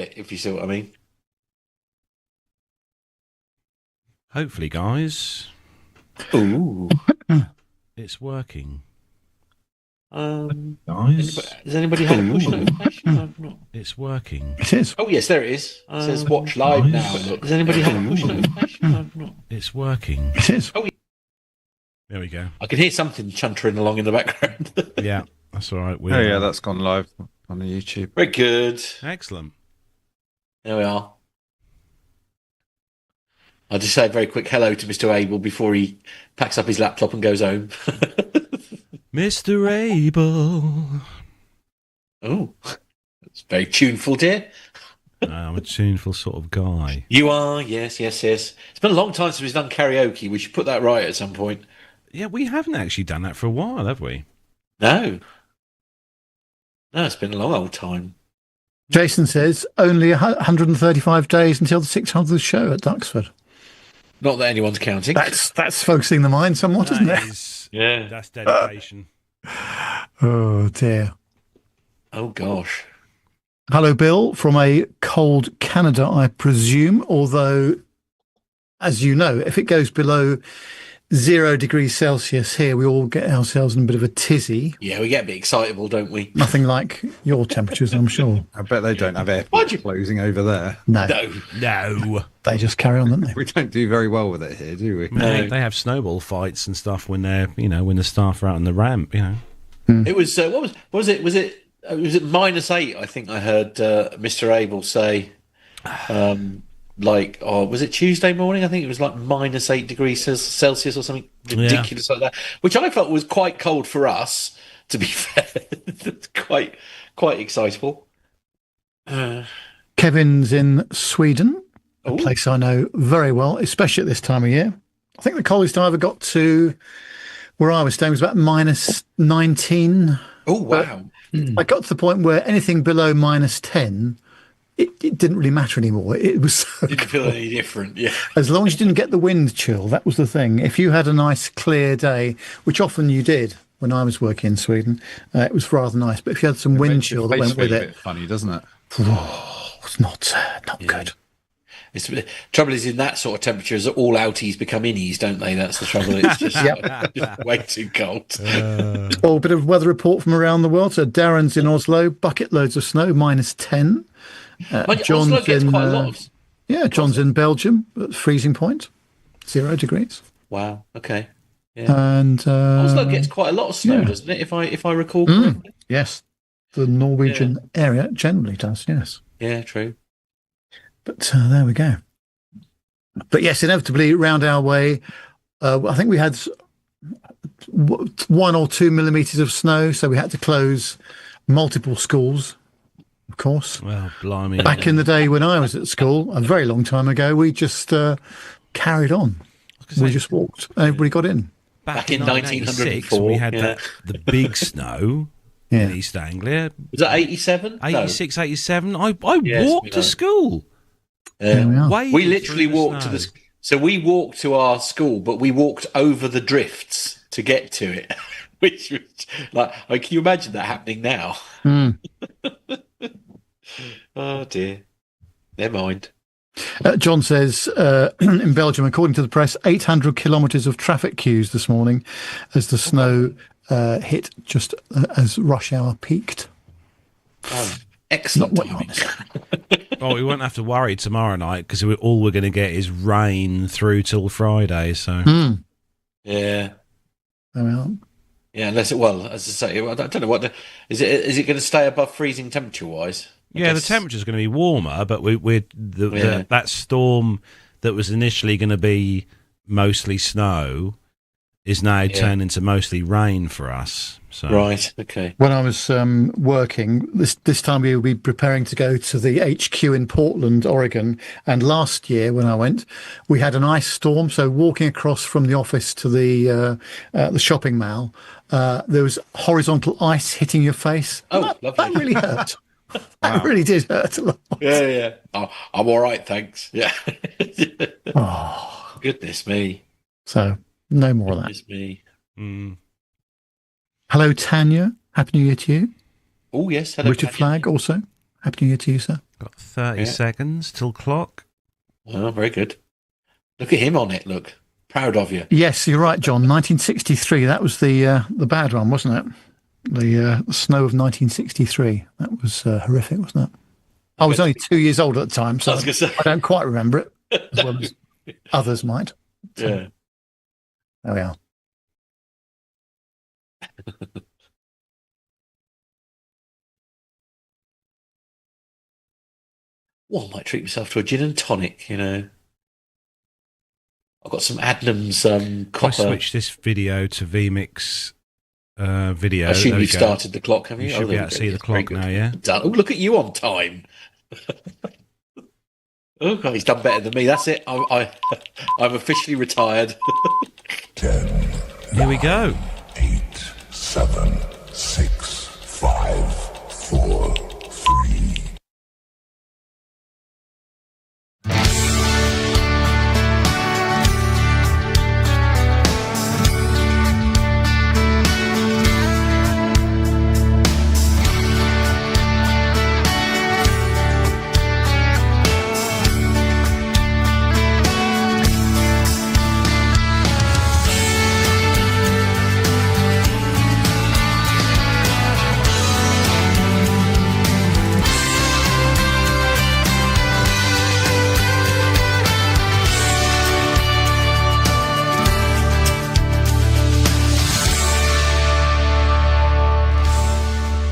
if you see what I mean. Hopefully, guys, Ooh. it's working. Guys, has anybody had a push notification? I've not. It's working. It is. Oh yes, there it is. It says watch live now. Look. Has anybody had a push notification? I've not. It's working. It is. Oh, There we go. I can hear something chuntering along in the background. Yeah, that's all right. Oh yeah, that's gone live on the YouTube. Very good. Excellent. There we are. I'll just say a very quick hello to Mr. Abel before he packs up his laptop and goes home. Mr. Abel. Oh, that's very tuneful, dear. I'm a tuneful sort of guy. You are, yes. It's been a long time since we've done karaoke. We should put that right at some point. Yeah, we haven't actually done that for a while, have we? No, it's been a long old time. Jason says only 135 days until the 600th show at Duxford. Not that anyone's counting. That's focusing the mind somewhat, isn't it? Yeah. That's dedication. Oh, dear. Oh, gosh. Hello, Bill, from a cold Canada, I presume, although, as you know, if it goes below 0 degrees Celsius here, we all get ourselves in a bit of a tizzy. Yeah, we get a bit excitable, don't we? Nothing like your temperatures, I'm sure. I bet they don't have air closing over there. No. No. They just carry on, don't they? We don't do very well with it here, do we? No. They have snowball fights and stuff when they're, when the staff are out on the ramp, It was, what was it? Was it -8? I think I heard Mr. Abel say, was it Tuesday morning? I think it was like -8 degrees Celsius or something ridiculous like that, which I felt was quite cold for us, to be fair. quite excitable. Kevin's in Sweden, a place I know very well, especially at this time of year. I think the coldest I ever got to where I was staying was about -19. Oh, wow. I got to the point where anything below -10, it didn't really matter anymore. It was so Didn't feel any different, yeah. As long as you didn't get the wind chill, that was the thing. If you had a nice clear day, which often you did when I was working in Sweden, it was rather nice. But if you had some wind chill that went with a it, bit funny, doesn't it? It's not good. The trouble is, in that sort of temperatures, all outies become innies, don't they? That's the trouble. It's just, just way too cold. Oh, a bit of weather report from around the world. So Darren's in Oslo, bucket loads of snow, -10. John's Oslo gets quite a lot of... Yeah, John's in Belgium at freezing point, 0 degrees. Wow. Okay. Yeah. And Oslo gets quite a lot of snow, doesn't it? If I recall correctly. Yes, the Norwegian area generally does. Yes. Yeah. True. But there we go. But yes, inevitably round our way, I think we had 1 or 2 millimetres of snow, so we had to close multiple schools. Of course. Well, blimey. Back in the day when I was at school, a very long time ago, we just carried on. We just walked. Everybody got in. Back in 1904, we had the big snow in East Anglia. Was that 87? 86, 87. I walked to school. We literally walked to the... So we walked to our school, but we walked over the drifts to get to it. Which was can you imagine that happening now? Oh dear, never mind. John says in Belgium, according to the press, 800 kilometres of traffic queues this morning as the snow hit just as rush hour peaked. Oh, excellent timing. Oh, we won't have to worry tomorrow night because all we're going to get is rain through till Friday. So yeah. Well, yeah, unless as I say, I don't know what is it. Is it going to stay above freezing temperature wise? Yeah, the temperature's going to be warmer, but that storm that was initially going to be mostly snow is now turned into mostly rain for us. So. Right. Okay. When I was working this time, we would be preparing to go to the HQ in Portland, Oregon. And last year, when I went, we had an ice storm. So walking across from the office to the shopping mall, there was horizontal ice hitting your face. Oh, that really hurt. That really did hurt a lot. Yeah. Oh, I'm all right, thanks. Yeah. Oh, goodness me. So no more of that. Goodness me. Hello, Tanya. Happy New Year to you. Oh, yes. Hello, Richard Tanya. Flagg also. Happy New Year to you, sir. Got 30 seconds till clock. Oh, very good. Look at him on it. Look, proud of you. Yes, you're right, John. 1963. That was the bad one, wasn't it? The snow of 1963. That was horrific, wasn't it? I was only 2 years old at the time, so I don't quite remember it as well as others might. So, Yeah. There we are. Well, I might treat myself to a gin and tonic, you know. I've got some Adnams copper. I switched this video to VMix video. I assume you've started the clock, have you? You should be able to see the clock now, yeah? Done. Oh, look at you on time. Oh, God, he's done better than me. That's it. I'm officially retired. 10. Here we go. 8, 7, 6, 5, 4, 3.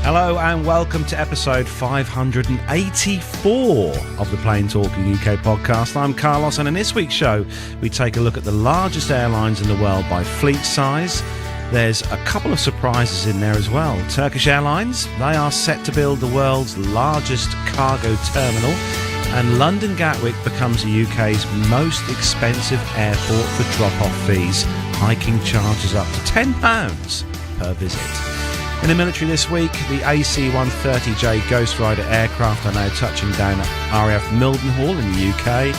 Hello and welcome to episode 584 of the Plain Talking UK podcast. I'm Carlos, and in this week's show we take a look at the largest airlines in the world by fleet size. There's a couple of surprises in there as well. Turkish Airlines, they are set to build the world's largest cargo terminal, and London Gatwick becomes the UK's most expensive airport for drop-off fees, hiking charges up to £10 per visit. In the military this week, the AC-130J Ghostrider aircraft are now touching down at RAF Mildenhall in the UK,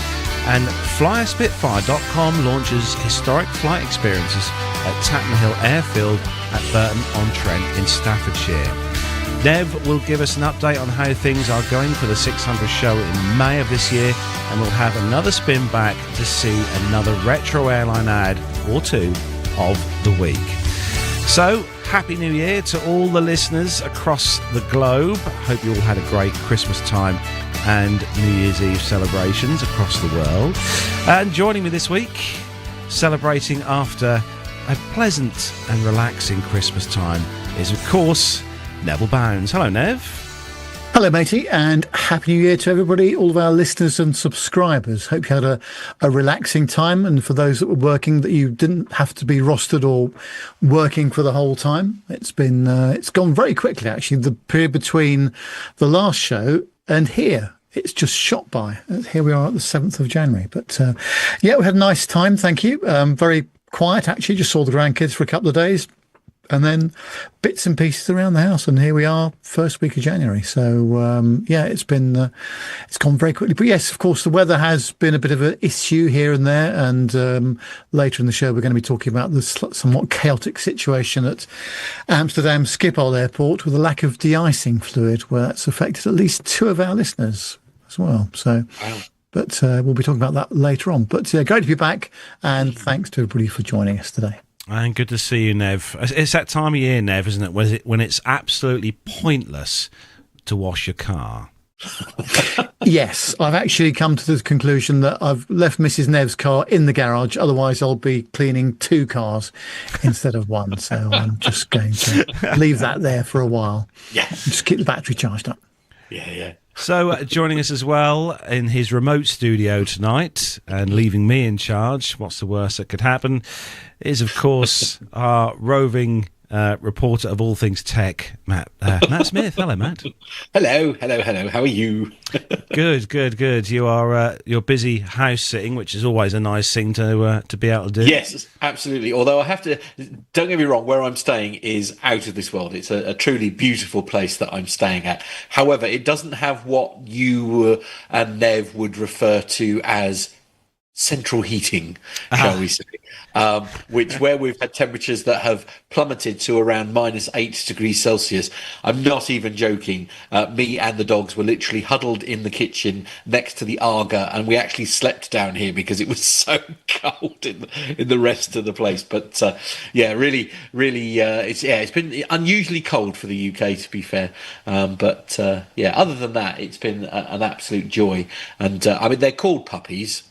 and FlyASpitfire.com launches historic flight experiences at Tatenhill airfield at Burton-on-Trent in Staffordshire. Nev will give us an update on how things are going for the 600 show in May of this year, and we'll have another spin back to see another retro airline ad or two of the week. So, Happy New Year to all the listeners across the globe. Hope you all had a great Christmas time and New Year's Eve celebrations across the world. And joining me this week, celebrating after a pleasant and relaxing Christmas time, is of course Neville Bounds. Hello, Nev. Hello, matey, and Happy New Year to everybody, all of our listeners and subscribers. Hope you had a relaxing time, and for those that were working, that you didn't have to be rostered or working for the whole time. It's gone very quickly, actually. The period between the last show and here, it's just shot by. Here we are at the 7th of January. But yeah, we had a nice time, thank you. Very quiet, actually. Just saw the grandkids for a couple of days. And then bits and pieces around the house, and here we are, first week of January. So yeah, it's gone very quickly. But yes, of course, the weather has been a bit of an issue here and there. And later in the show, we're going to be talking about the somewhat chaotic situation at Amsterdam Schiphol Airport with a lack of de-icing fluid, where that's affected at least two of our listeners as well. So. Wow. But we'll be talking about that later on. But great to be back, and thanks to everybody for joining us today. And good to see you, Nev. It's that time of year, Nev, isn't it? When it's absolutely pointless to wash your car. Yes, I've actually come to the conclusion that I've left Mrs. Nev's car in the garage. Otherwise, I'll be cleaning two cars instead of one. So I'm just going to leave that there for a while. Yeah. Just keep the battery charged up. Yeah. So joining us as well in his remote studio tonight and leaving me in charge, what's the worst that could happen, is of course our roving reporter of all things tech, Matt Smith. Hello, Matt. Hello. How are you? Good. You're busy house sitting, which is always a nice thing to be able to do. Yes, absolutely. Although I have to, don't get me wrong, where I'm staying is out of this world. It's a truly beautiful place that I'm staying at. However, it doesn't have what you and Nev would refer to as central heating, shall we say, where we've had temperatures that have plummeted to around -8 degrees Celsius. I'm not even joking. Me and the dogs were literally huddled in the kitchen next to the Arga, and we actually slept down here because it was so cold in the rest of the place. But really, it's been unusually cold for the UK, to be fair. But other than that, it's been an absolute joy. And I mean, they're called puppies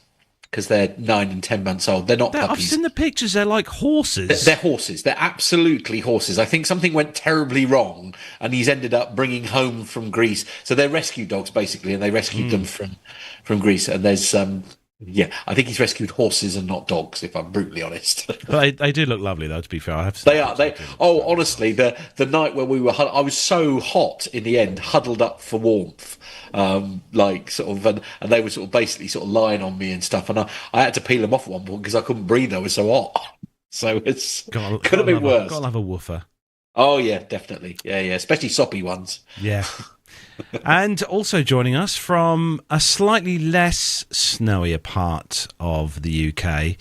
because they're 9 and 10 months old. They're not puppies. I've seen the pictures. They're like horses. They're horses. They're absolutely horses. I think something went terribly wrong, and he's ended up bringing home from Greece. So they're rescue dogs, basically, and they rescued them from Greece. And there's, I think he's rescued horses and not dogs, if I'm brutally honest. But they do look lovely, though, to be fair. I have to say honestly, the night where we were, I was so hot in the end, huddled up for warmth. And they were sort of basically sort of lying on me and stuff, and I had to peel them off at one point because I couldn't breathe. I was so hot. So it's could have been worse. Gotta have a woofer. Oh yeah, definitely. Yeah, especially soppy ones. Yeah. And also joining us from a slightly less snowier part of the UK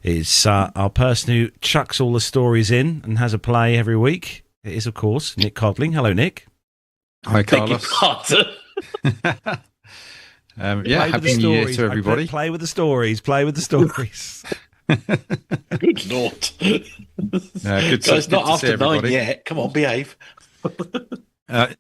is our person who chucks all the stories in and has a play every week. It is, of course, Nick Codling. Hello, Nick. Hi, Carlos. Happy New Year to everybody. Play with the stories. Play with the stories. Good Lord. It's not after 9 yet. Come on, behave.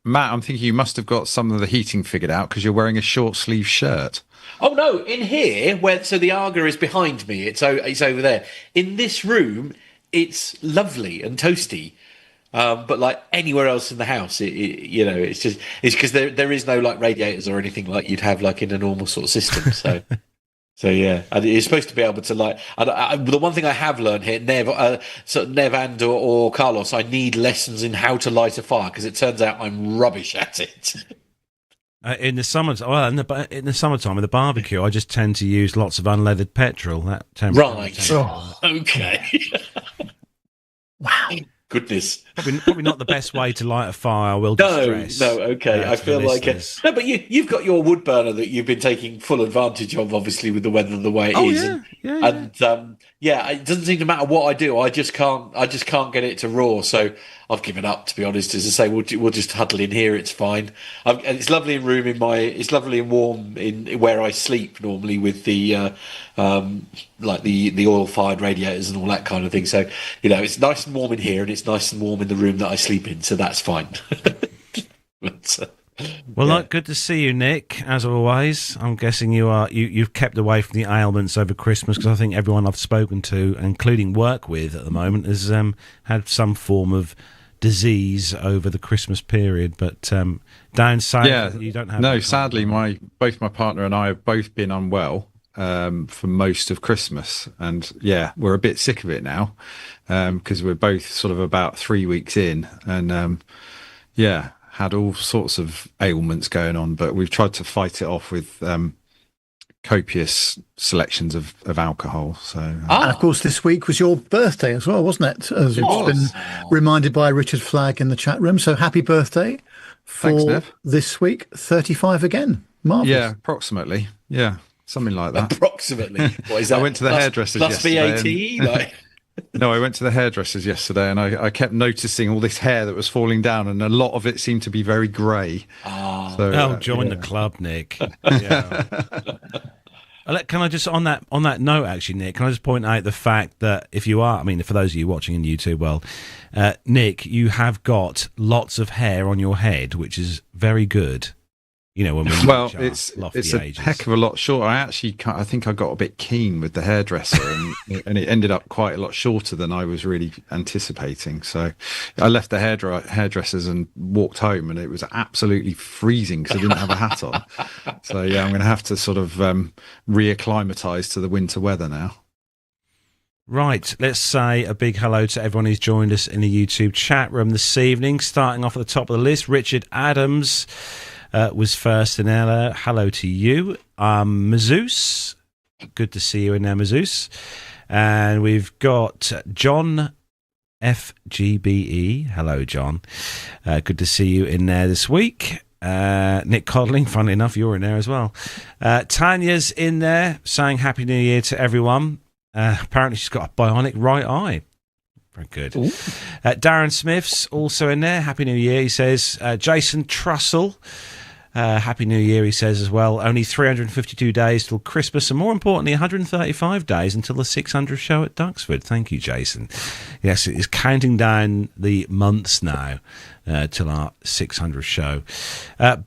Matt, I'm thinking you must have got some of the heating figured out because you're wearing a short sleeve shirt. Oh no! In here, so the Arga is behind me. It's over there. In this room, it's lovely and toasty. But like anywhere else in the house, it's because there is no like radiators or anything like you'd have like in a normal sort of system. So. So yeah, and you're supposed to be able to like. The one thing I have learned here, Nev and or Carlos, I need lessons in how to light a fire because it turns out I'm rubbish at it. In the summertime, in the summertime with the barbecue, I just tend to use lots of unleaded petrol. Right. Okay. Wow. Goodness. Probably not the best way to light a fire. I will distress. No, okay. I feel like it. No, but you've got your wood burner that you've been taking full advantage of, obviously, with the weather the way it is. And it doesn't seem to matter what I do. I just can't get it to raw. So I've given up, to be honest. As I say, we'll just huddle in here. It's fine. And it's lovely it's lovely and warm in where I sleep normally with the the oil fired radiators and all that kind of thing. So it's nice and warm in here, and it's nice and warm in the room that I sleep in. So that's fine. Good to see you, Nick. As always, I'm guessing you've kept away from the ailments over Christmas because I think everyone I've spoken to, including work with at the moment, has had some form of disease over the Christmas period. But down south, you don't have. No, sadly, both my partner and I have both been unwell for most of Christmas, and we're a bit sick of it now because we're both sort of about 3 weeks in, and had all sorts of ailments going on, but we've tried to fight it off with copious selections of alcohol. So, and of course, this week was your birthday as well, wasn't it? As it's been reminded by Richard Flagg in the chat room. So happy birthday for Thanks, Nev. This week, 35 again. Marvellous. Yeah, approximately. Yeah, something like that. Approximately. What is that? I went to the hairdressers yesterday. Plus VAT? No, I went to the hairdressers yesterday, and I kept noticing all this hair that was falling down, and a lot of it seemed to be very grey. Join the club, Nick. Can I just on that note, actually, Nick? Can I just point out the fact that if you are, for those of you watching in YouTube, Nick, you have got lots of hair on your head, which is very good. When we it's a heck of a lot shorter. I think I got a bit keen with the hairdresser, and it ended up quite a lot shorter than I was really anticipating. So I left the hairdressers and walked home, and it was absolutely freezing because I didn't have a hat on. So I'm going to have to sort of reacclimatise to the winter weather now. Right, let's say a big hello to everyone who's joined us in the YouTube chat room this evening. Starting off at the top of the list, Richard Adams was first in there. Hello to you. Mazoos. Good to see you in there, Mazoos. And we've got John FGBE. Hello, John. Good to see you in there this week. Nick Codling, funnily enough, you're in there as well. Tanya's in there saying Happy New Year to everyone. Apparently she's got a bionic right eye. Very good. Darren Smith's also in there. Happy New Year, he says. Jason Trussell, Happy New Year, he says as well. Only 352 days till Christmas, and more importantly, 135 days until the 600th show at Duxford. Thank you, Jason. Yes, it is counting down the months now till our 600th show.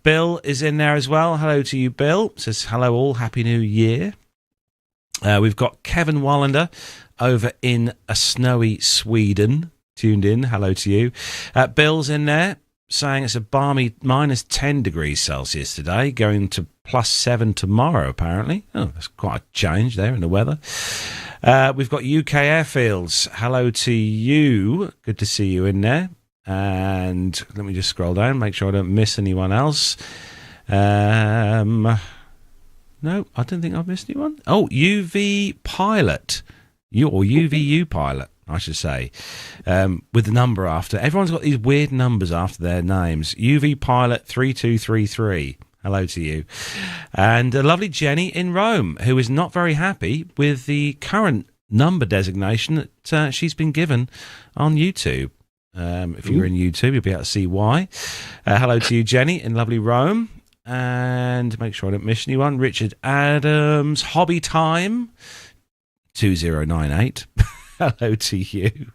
Bill is in there as well. Hello to you, Bill. Says, hello all, Happy New Year. We've got Kevin Wallander over in a snowy Sweden, tuned in. Hello to you. Bill's in there saying it's a balmy minus 10 degrees Celsius today, going to plus 7 tomorrow, apparently. Oh, that's quite a change there in the weather. We've got UK Airfields. Hello to you. Good to see you in there. And let me just scroll down, make sure I don't miss anyone else. No, I don't think I've missed anyone. Oh, UV Pilot. Or UVU Pilot, I should say, with the number after. Everyone's got these weird numbers after their names. UV Pilot 3233. Hello to you. And a lovely Jenny in Rome, who is not very happy with the current number designation that she's been given on YouTube. If you're in YouTube, you'll be able to see why. Hello to you, Jenny, in lovely Rome. And make sure I don't miss anyone. Richard Adams, Hobby Time 2098. Hello to you.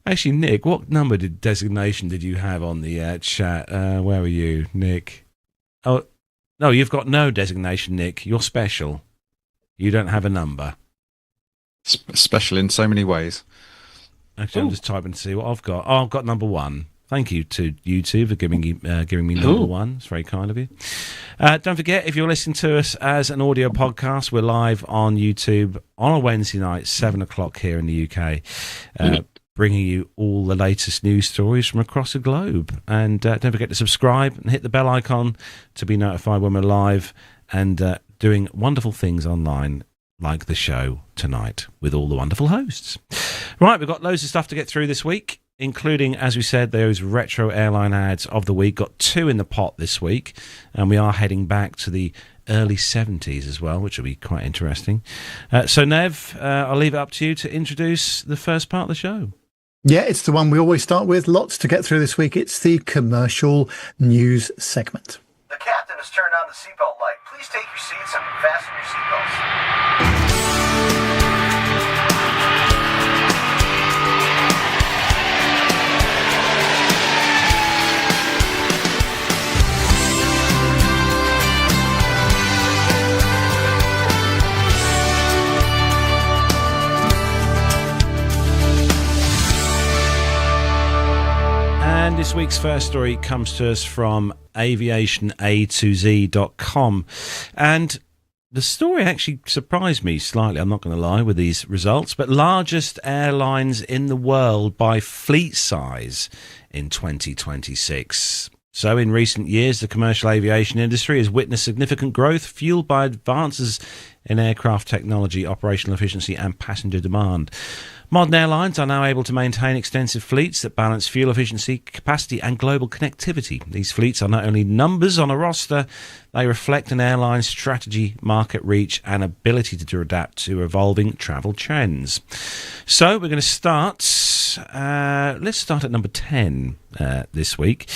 Actually, Nick, what number designation did you have on the chat? Where were you, Nick? Oh, no, you've got no designation, Nick. You're special. You don't have a number. Special in so many ways. Actually, I'm just typing to see what I've got. Oh, I've got number 1. Thank you to YouTube for giving me number 1. It's very kind of you. Don't forget, if you're listening to us as an audio podcast, we're live on YouTube on a Wednesday night, 7 o'clock here in the UK, bringing you all the latest news stories from across the globe. And don't forget to subscribe and hit the bell icon to be notified when we're live and doing wonderful things online, like the show tonight with all the wonderful hosts. Right, we've got loads of stuff to get through this week, including, as we said, those retro airline ads of the week. Got 2 in the pot this week, and we are heading back to the early 70s as well, which will be quite interesting. So, Nev, I'll leave it up to you to introduce the first part of the show. Yeah, it's the one we always start with. Lots to get through this week. It's the commercial news segment. The captain has turned on the seatbelt light. Please take your seats and fasten your seatbelts. And this week's first story comes to us from aviationA2Z.com. And the story actually surprised me slightly, I'm not going to lie, with these results. But largest airlines in the world by fleet size in 2026. So in recent years, the commercial aviation industry has witnessed significant growth fueled by advances in aircraft technology, operational efficiency and passenger demand. Modern airlines are now able to maintain extensive fleets that balance fuel efficiency, capacity and global connectivity. These fleets are not only numbers on a roster, they reflect an airline's strategy, market reach and ability to adapt to evolving travel trends. So we're going to start, let's start at number 10 this week.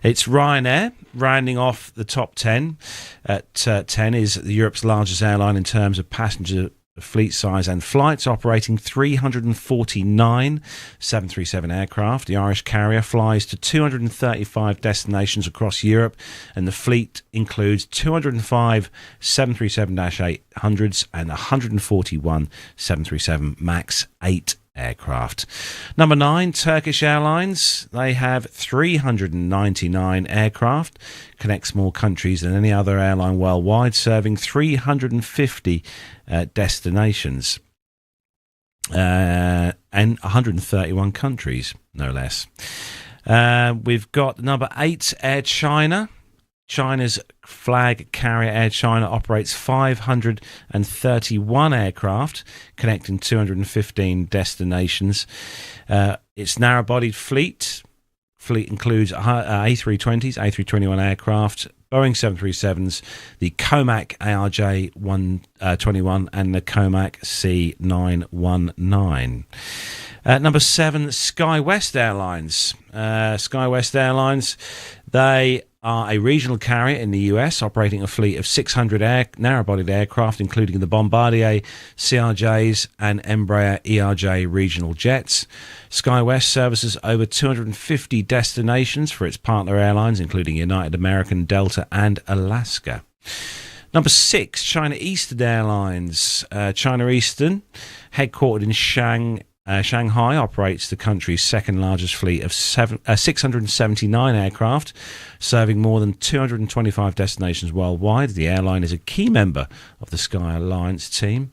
It's Ryanair, rounding off the top 10. At 10 is Europe's largest airline in terms of passenger fleet size and flights, operating 349 737 aircraft. The Irish carrier flies to 235 destinations across Europe, and the fleet includes 205 737-800s and 141 737 MAX 8 aircraft. Number 9, Turkish Airlines. They have 399 aircraft, connects more countries than any other airline worldwide, serving 350 destinations and 131 countries, no less. We've got number 8, Air China. China's flag carrier Air China operates 531 aircraft, connecting 215 destinations. Its narrow-bodied fleet fleet includes A320s, A321 aircraft, Boeing 737s, the Comac ARJ-121 and the Comac C919. Number 7, SkyWest Airlines. SkyWest Airlines, they are a regional carrier in the US, operating a fleet of 600 narrow-bodied aircraft, including the Bombardier CRJs and Embraer ERJ regional jets. SkyWest services over 250 destinations for its partner airlines, including United American, Delta and Alaska. Number 6, China Eastern Airlines. China Eastern, headquartered in Shanghai, operates the country's second largest fleet of 679 aircraft, serving more than 225 destinations worldwide. The airline is a key member of the Sky Alliance team.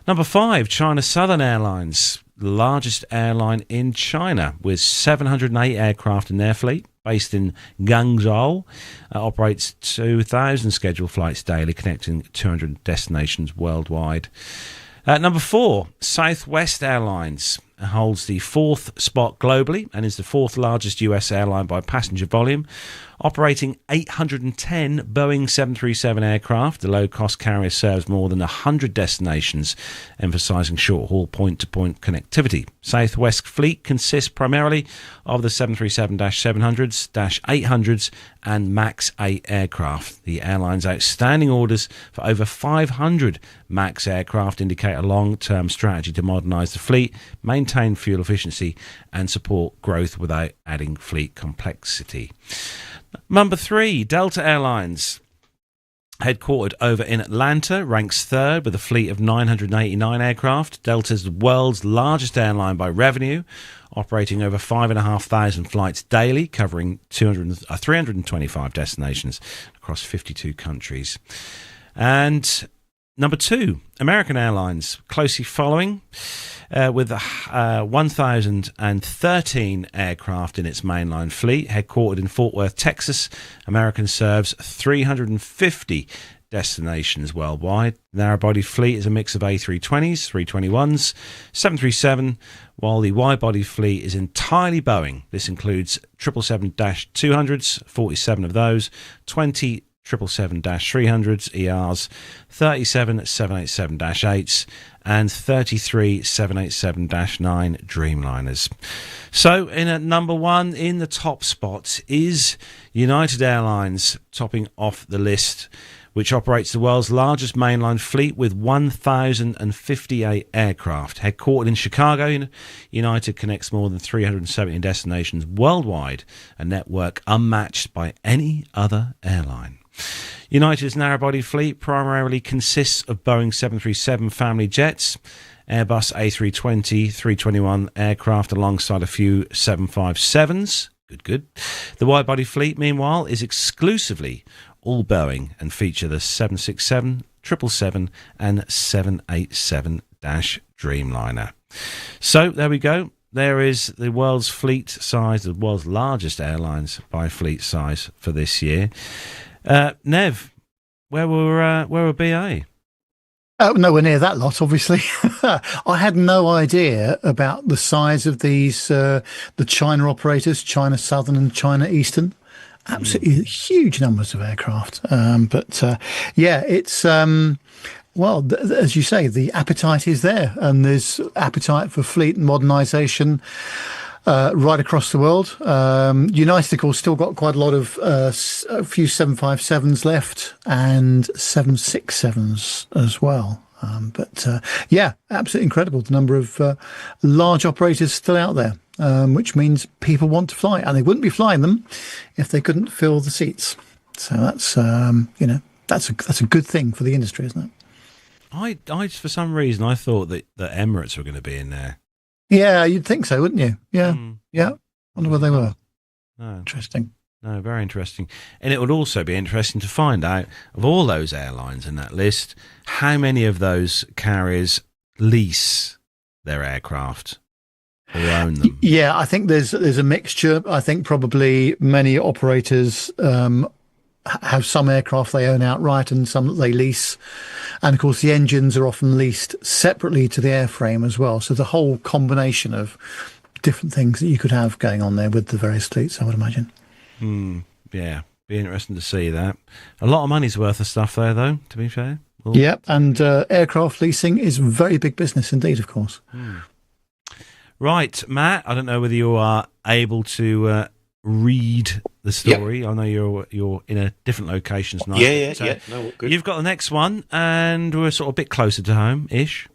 Number 5, China Southern Airlines, the largest airline in China, with 708 aircraft in their fleet. Based in Guangzhou, operates 2,000 scheduled flights daily, connecting 200 destinations worldwide. Number 4, Southwest Airlines holds the 4th spot globally and is the 4th largest US airline by passenger volume, operating 810 Boeing 737 aircraft. The low-cost carrier serves more than 100 destinations, emphasising short-haul point-to-point connectivity. Southwest fleet consists primarily of the 737-700s, -800s and MAX 8 aircraft. The airline's outstanding orders for over 500 MAX aircraft indicate a long-term strategy to modernise the fleet, maintain fuel efficiency and support growth without adding fleet complexity. Number 3, Delta Airlines, headquartered over in Atlanta, ranks 3rd with a fleet of 989 aircraft. Delta is the world's largest airline by revenue, operating over 5,500 flights daily, covering 325 destinations across 52 countries. And number 2, American Airlines, closely following, with 1,013 aircraft in its mainline fleet. Headquartered in Fort Worth, Texas, American serves 350 destinations worldwide. The narrow-body fleet is a mix of A320s, 321s, 737, while the wide-body fleet is entirely Boeing. This includes 777-200s, 47 of those, 20 777-300s, ERs, 37 787-8s, and 33 787-9 Dreamliners. So, in at number 1, in the top spot, is United Airlines, topping off the list, which operates the world's largest mainline fleet with 1,058 aircraft. Headquartered in Chicago, United connects more than 370 destinations worldwide, a network unmatched by any other airline. United's narrow-body fleet primarily consists of Boeing 737 family jets, Airbus A320, 321 aircraft alongside a few 757s. Good. The wide-body fleet, meanwhile, is exclusively all Boeing and feature the 767, 777 and 787-Dreamliner. So there we go. There is the world's fleet size, the world's largest airlines by fleet size for this year. Nev, where were BA? Nowhere near that lot, obviously. I had no idea about the size of these, the China operators, China Southern and China Eastern. Absolutely huge numbers of aircraft. It's, as you say, the appetite is there, and there's appetite for fleet modernisation right across the world. United, of course, still got quite a lot of a few 757s left and 767s as well. Absolutely incredible, the number of large operators still out there, which means people want to fly, and they wouldn't be flying them if they couldn't fill the seats. So that's that's a good thing for the industry, isn't it? I for some reason I thought that Emirates were going to be in there. Yeah, you'd think so, wouldn't you? Yeah, yeah. Wonder where they were. No. Interesting. No, very interesting. And it would also be interesting to find out, of all those airlines in that list, how many of those carriers lease their aircraft or own them. Yeah, I think there's a mixture. I think probably many operators have some aircraft they own outright and some that they lease. And, of course, the engines are often leased separately to the airframe as well. So the whole combination of different things that you could have going on there with the various fleets, I would imagine. Yeah, be interesting to see that. A lot of money's worth of stuff there, though, to be fair. Yep, and aircraft leasing is very big business indeed, of course. Right, Matt, I don't know whether you are able to read the story. Yep. I know you're in a different location tonight. Yeah. No, good. You've got the next one, and we're sort of a bit closer to home-ish.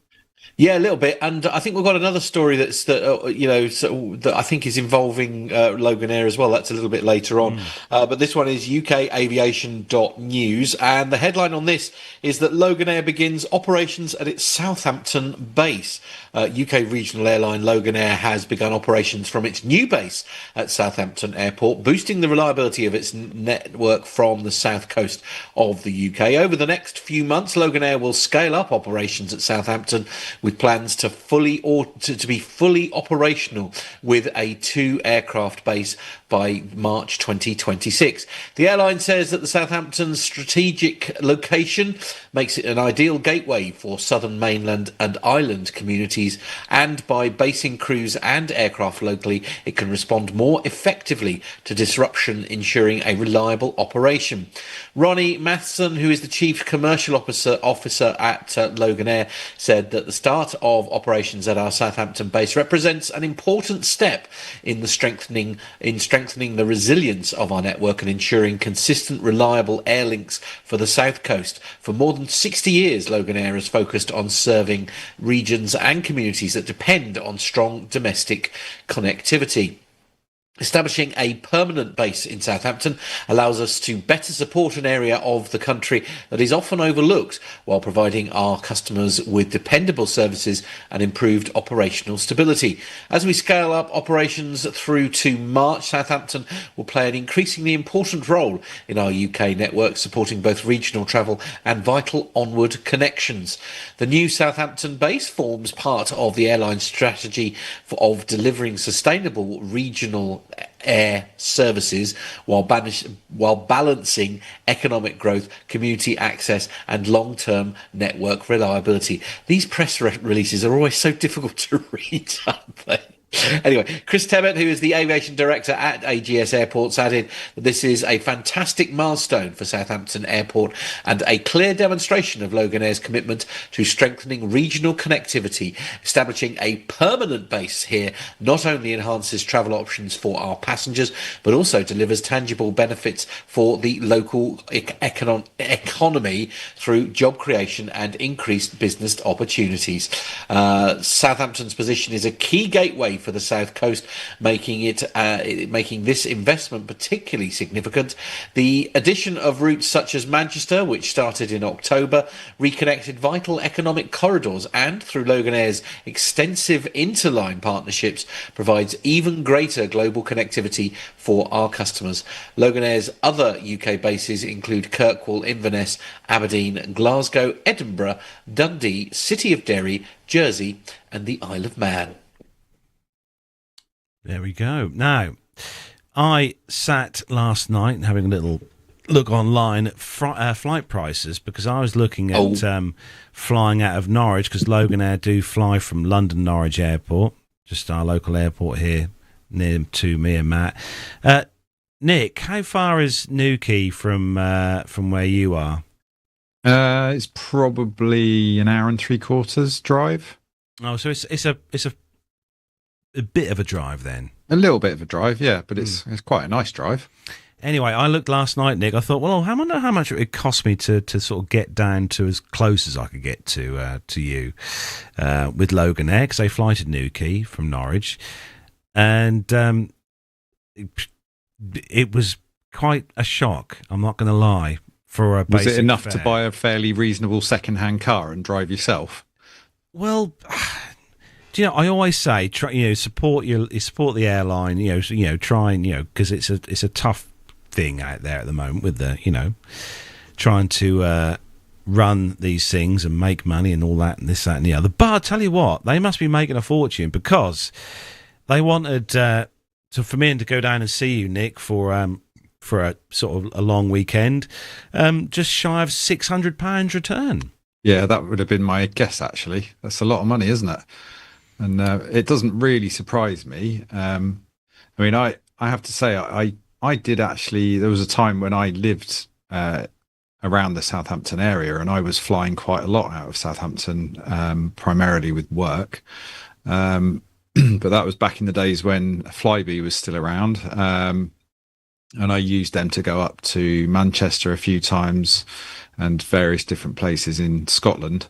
Yeah, a little bit, and I think we've got another story that I think is involving Loganair as well. That's a little bit later on, but this one is UKAviation.news, and the headline on this is that Loganair begins operations at its Southampton base. UK regional airline Loganair has begun operations from its new base at Southampton Airport, boosting the reliability of its network from the south coast of the UK. Over the next few months, Loganair will scale up operations at Southampton, with plans to be fully operational with a 2-aircraft base by March 2026. The airline says that the Southampton strategic location makes it an ideal gateway for southern mainland and island communities, and by basing crews and aircraft locally, it can respond more effectively to disruption, ensuring a reliable operation. Ronnie Matheson, who is the Chief Commercial Officer at Loganair, said that the start of operations at our Southampton base represents an important step in strengthening the resilience of our network and ensuring consistent, reliable air links for the south coast. For more than 60 years, Loganair has focused on serving regions and communities that depend on strong domestic connectivity. Establishing a permanent base in Southampton allows us to better support an area of the country that is often overlooked, while providing our customers with dependable services and improved operational stability. As we scale up operations through to March, Southampton will play an increasingly important role in our UK network, supporting both regional travel and vital onward connections. The new Southampton base forms part of the airline's strategy of delivering sustainable regional air services while balancing economic growth, community access and long-term network reliability. These press releases are always so difficult to read, aren't they? Anyway, Chris Tebbett, who is the aviation director at AGS Airports, added that this is a fantastic milestone for Southampton Airport and a clear demonstration of Loganair's commitment to strengthening regional connectivity. Establishing a permanent base here not only enhances travel options for our passengers, but also delivers tangible benefits for the local economy through job creation and increased business opportunities. Southampton's position is a key gateway for the south coast, making this investment particularly significant. The addition of routes such as Manchester, which started in October, reconnected vital economic corridors, and through Loganair's extensive interline partnerships, provides even greater global connectivity for our customers. Loganair's other UK bases include Kirkwall, Inverness, Aberdeen, Glasgow, Edinburgh, Dundee, City of Derry, Jersey and the Isle of Man. There we go. Now, I sat last night having a little look online at flight prices, because I was looking at flying out of Norwich, because Loganair do fly from London Norwich Airport, just our local airport here near to me and Matt. Nick, how far is Newquay from where you are? It's probably an hour and 3/4 drive. Oh, so it's a bit of a drive then. A little bit of a drive, yeah, but it's quite a nice drive. Anyway, I looked last night, Nick. I thought, well, I wonder how much it would cost me to sort of get down to as close as I could get to you with Loganair, because they fly to Newquay from Norwich, and it was quite a shock. I'm not going to lie. For a basic was it enough fare to buy a fairly reasonable second-hand car and drive yourself? Well, do you know, I always say, support the airline. Try and because it's a tough thing out there at the moment with the trying to run these things and make money and all that and this, that, and the other. But I tell you what, they must be making a fortune, because they wanted for me to go down and see you, Nick, for a sort of a long weekend, just shy of £600 return. Yeah, that would have been my guess, actually. That's a lot of money, isn't it? and it doesn't really surprise me. I mean, I have to say, I did actually. There was a time when I lived around the Southampton area, and I was flying quite a lot out of Southampton, primarily with work. But that was back in the days when Flybe was still around, and I used them to go up to Manchester a few times and various different places in Scotland.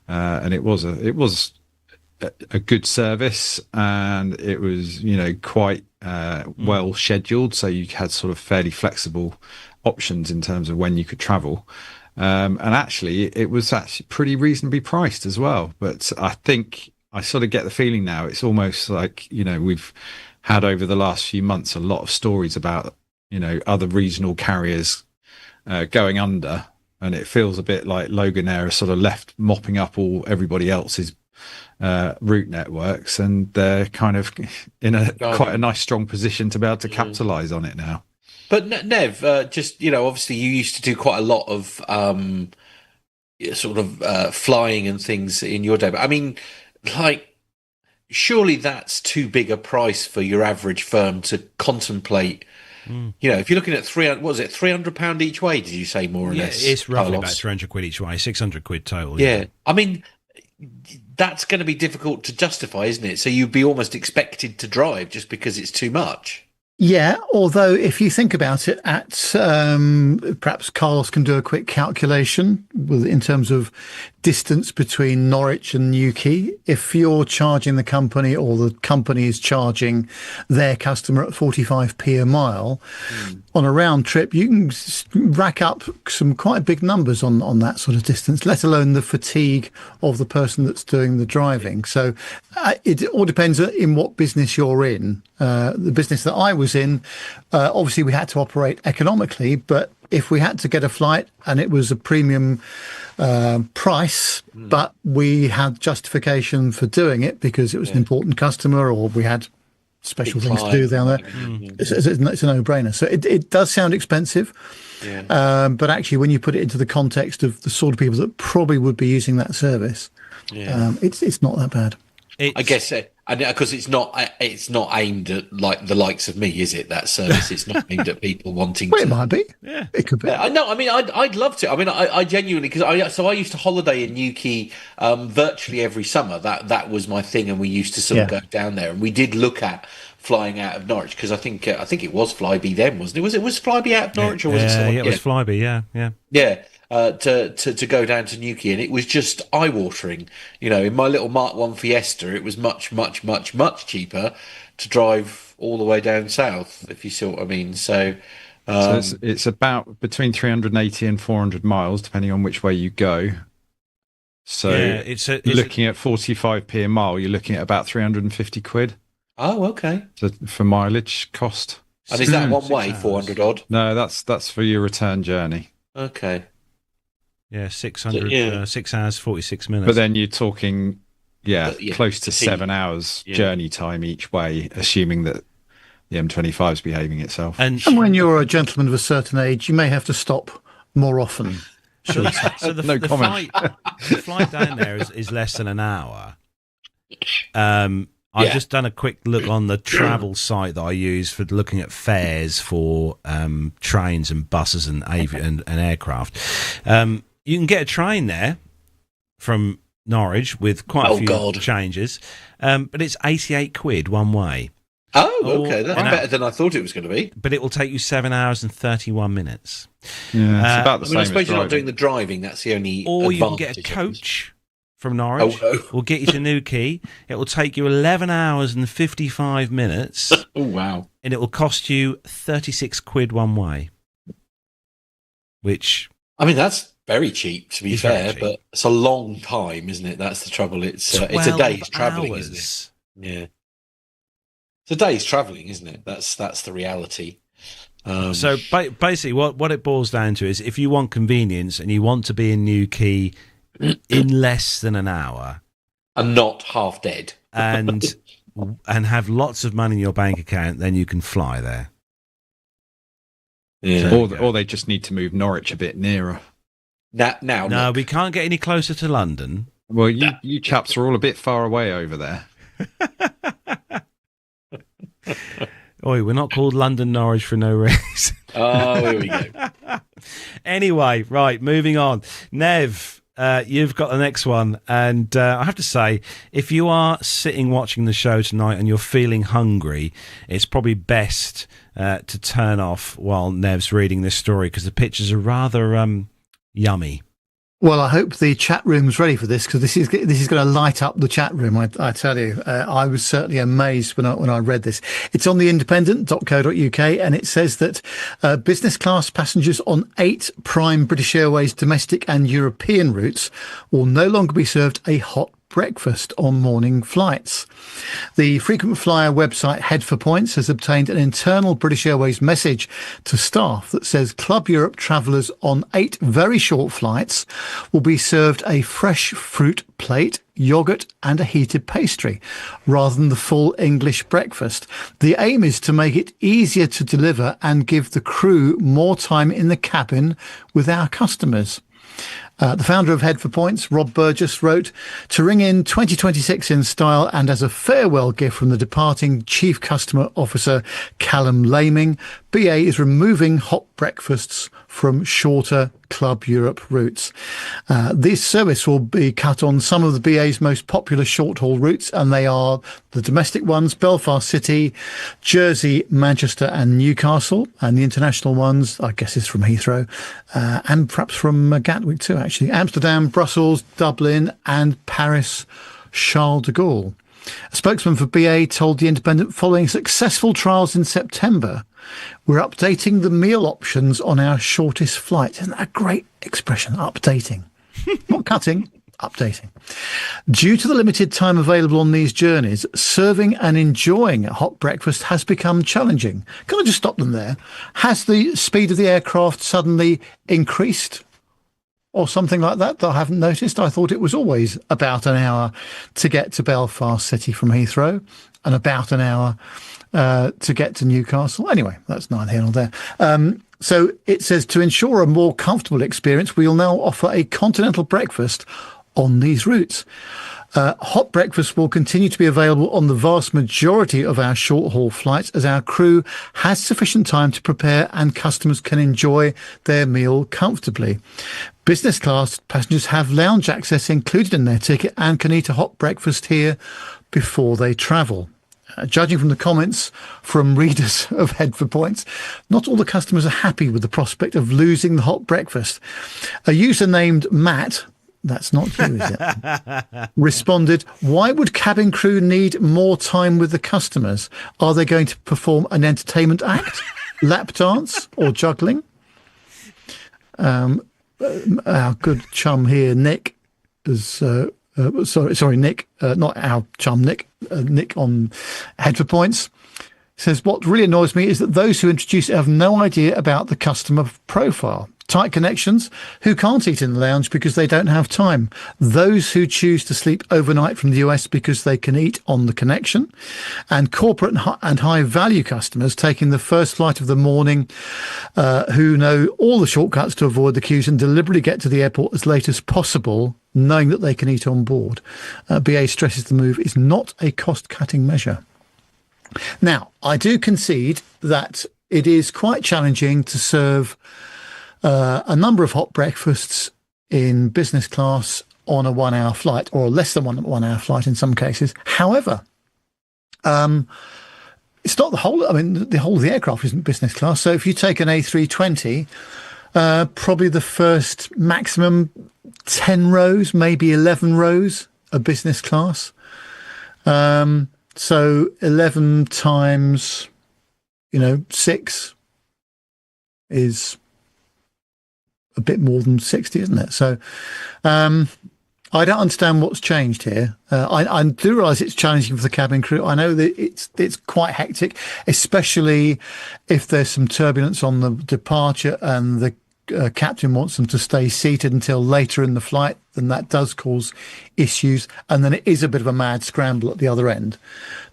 And it was a good service, and it was, quite well scheduled, so you had sort of fairly flexible options in terms of when you could travel. And actually, it was actually pretty reasonably priced as well. But I think I sort of get the feeling now it's almost like, we've had over the last few months a lot of stories about, other regional carriers going under. And it feels a bit like Loganair has sort of left mopping up everybody else's route networks, and they're kind of in quite a nice strong position to be able to capitalise on it now. But Nev, just, obviously you used to do quite a lot of flying and things in your day. But I mean, like, surely that's too big a price for your average firm to contemplate. If you're looking at £300 each way, did you say, more or less? Yeah, it's roughly about 300 quid each way, 600 quid total. Yeah. I mean, that's going to be difficult to justify, isn't it? So you'd be almost expected to drive just because it's too much. Yeah, although if you think about it, perhaps Carlos can do a quick calculation in terms of distance between Norwich and Newquay. If you're charging the company, or the company is charging their customer at 45p a mile, on a round trip, you can rack up some quite big numbers on that sort of distance, let alone the fatigue of the person that's doing the driving. So it all depends in what business you're in. The business that I was in, obviously we had to operate economically, but if we had to get a flight and it was a premium price, but we had justification for doing it because it was an important customer, or we had special things to do down there, it's a no-brainer. So it does sound expensive, but actually when you put it into the context of the sort of people that probably would be using that service, it's not that bad. I guess, because it's not aimed at like the likes of me, is it? That service, it's not aimed at people wanting. Well, it might be. Yeah, it could be. No, I mean, I'd love to. I mean, I genuinely, because I used to holiday in Newquay virtually every summer. That was my thing, and we used to sort of go down there, and we did look at flying out of Norwich, because I think it was Flybe then, wasn't it? Was Flybe out of Norwich, or was it someone? It was Flybe. Yeah. To go down to Newquay, and it was just eye-watering. In my little Mark 1 Fiesta, it was much, much, much, much cheaper to drive all the way down south, if you see what I mean. So it's about between 380 and 400 miles, depending on which way you go. So looking at 45p a mile, you're looking at about 350 quid. Oh, okay. For mileage cost. And is that one way, 400 odd? No, that's for your return journey. Okay. Yeah, 600, 6 hours, 46 minutes. But then you're talking, close to 7 hours journey time each way, assuming that the M25 is behaving itself. And when you're a gentleman of a certain age, you may have to stop more often. Sure. So the flight down there is less than an hour. I've just done a quick look on the travel site that I use for looking at fares for trains and buses and aircraft. You can get a train there from Norwich with quite a few changes, but it's 88 quid one way. Oh, okay. That's better than I thought it was going to be. But it will take you 7 hours and 31 minutes. Yeah, it's about the same. I suppose you're not doing the driving. That's the only Or you can get a coach from Norwich. We'll get you to Newquay. It will take you 11 hours and 55 minutes. Oh, wow. And it will cost you 36 quid one way. Which... I mean, that's very cheap, to be fair, but it's a long time, isn't it? That's the trouble. It's a day's travelling, isn't it? Yeah. It's a day's travelling, isn't it? That's the reality. So basically what it boils down to is, if you want convenience and you want to be in Newquay in less than an hour, and not half dead, and have lots of money in your bank account, then you can fly there. Yeah. Or they just need to move Norwich a bit nearer. No, we can't get any closer to London. Well, you chaps are all a bit far away over there. Oi, we're not called London Norwich for no reason. Oh, here we go. Anyway, right, moving on. Nev, you've got the next one. And I have to say, if you are sitting watching the show tonight and you're feeling hungry, it's probably best to turn off while Nev's reading this story, because the pictures are rather yummy. Well, I hope the chat room's ready for this, because this is going to light up the chat room. I tell you, I was certainly amazed when I read this. It's on the independent.co.uk, and it says that business class passengers on 8 prime British Airways domestic and European routes will no longer be served a hot breakfast on morning flights. The frequent flyer website Head for Points has obtained an internal British Airways message to staff that says Club Europe travellers on 8 very short flights will be served a fresh fruit plate, yoghurt and a heated pastry rather than the full English breakfast. The aim is to make it easier to deliver and give the crew more time in the cabin with our customers. The founder of Head for Points, Rob Burgess, wrote, "To ring in 2026 in style and as a farewell gift from the departing Chief Customer Officer Callum Laming, BA is removing hot breakfasts from shorter Club Europe routes." This service will be cut on some of the BA's most popular short-haul routes, and they are the domestic ones, Belfast City, Jersey, Manchester and Newcastle, and the international ones, I guess, is from Heathrow, and perhaps from Gatwick too, actually. Amsterdam, Brussels, Dublin and Paris, Charles de Gaulle. A spokesman for BA told The Independent, following successful trials in September, we're updating the meal options on our shortest flight. Isn't that a great expression? Updating. Not cutting, updating. Due to the limited time available on these journeys, serving and enjoying a hot breakfast has become challenging. Can I just stop them there? Has the speed of the aircraft suddenly increased? Or something like that I haven't noticed. I thought it was always about an hour to get to Belfast City from Heathrow and about an hour to get to Newcastle. Anyway, that's neither here nor there. So it says, to ensure a more comfortable experience, we'll now offer a continental breakfast on these routes. Hot breakfast will continue to be available on the vast majority of our short-haul flights as our crew has sufficient time to prepare and customers can enjoy their meal comfortably. Business class passengers have lounge access included in their ticket and can eat a hot breakfast here before they travel. Judging from the comments from readers of Head for Points, not all the customers are happy with the prospect of losing the hot breakfast. A user named Matt, that's not you, is it? Responded, why would cabin crew need more time with the customers? Are they going to perform an entertainment act, lap dance or juggling? Our good chum here, Nick, is... sorry, Nick, not our chum, Nick. Nick on Head for Points says, what really annoys me is that those who introduce it have no idea about the customer profile. Tight connections, who can't eat in the lounge because they don't have time. Those who choose to sleep overnight from the US because they can eat on the connection. And corporate and high value customers taking the first flight of the morning, who know all the shortcuts to avoid the queues and deliberately get to the airport as late as possible, knowing that they can eat on board. BA stresses the move is not a cost-cutting measure. Now, I do concede that it is quite challenging to serve a number of hot breakfasts in business class on a 1 hour flight, or less than 1 hour flight in some cases. However, it's not the whole of the aircraft isn't business class. So if you take an A320, probably the first maximum 10 rows, maybe 11 rows are business class. So 11 times, 6 is a bit more than 60, isn't it? So I don't understand what's changed here. I do realise it's challenging for the cabin crew. I know that it's quite hectic, especially if there's some turbulence on the departure and the captain wants them to stay seated until later in the flight, then that does cause issues. And then it is a bit of a mad scramble at the other end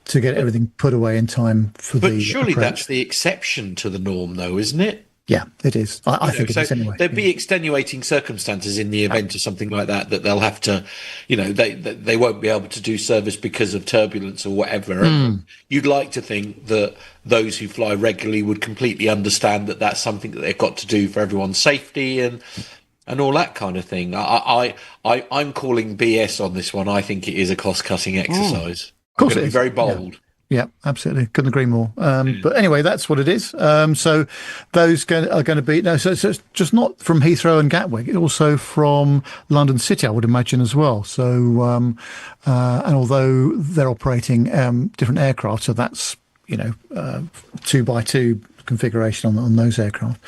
to get everything put away in time for the But surely approach. that's the exception to the norm, though, isn't it? Yeah, it is. I think it is anyway. There'd be extenuating circumstances in the event of something like that they'll have to, they won't be able to do service because of turbulence or whatever. And you'd like to think that those who fly regularly would completely understand that that's something that they've got to do for everyone's safety and all that kind of thing. I'm calling BS on this one. I think it is a cost-cutting exercise. Of course, I'm going to be very bold. Yeah, absolutely. Couldn't agree more. But anyway, that's what it is. So those are going to be... No, so it's just not from Heathrow and Gatwick. It's also from London City, I would imagine, as well. So, and although they're operating different aircraft, so that's, 2x2 configuration on those aircraft.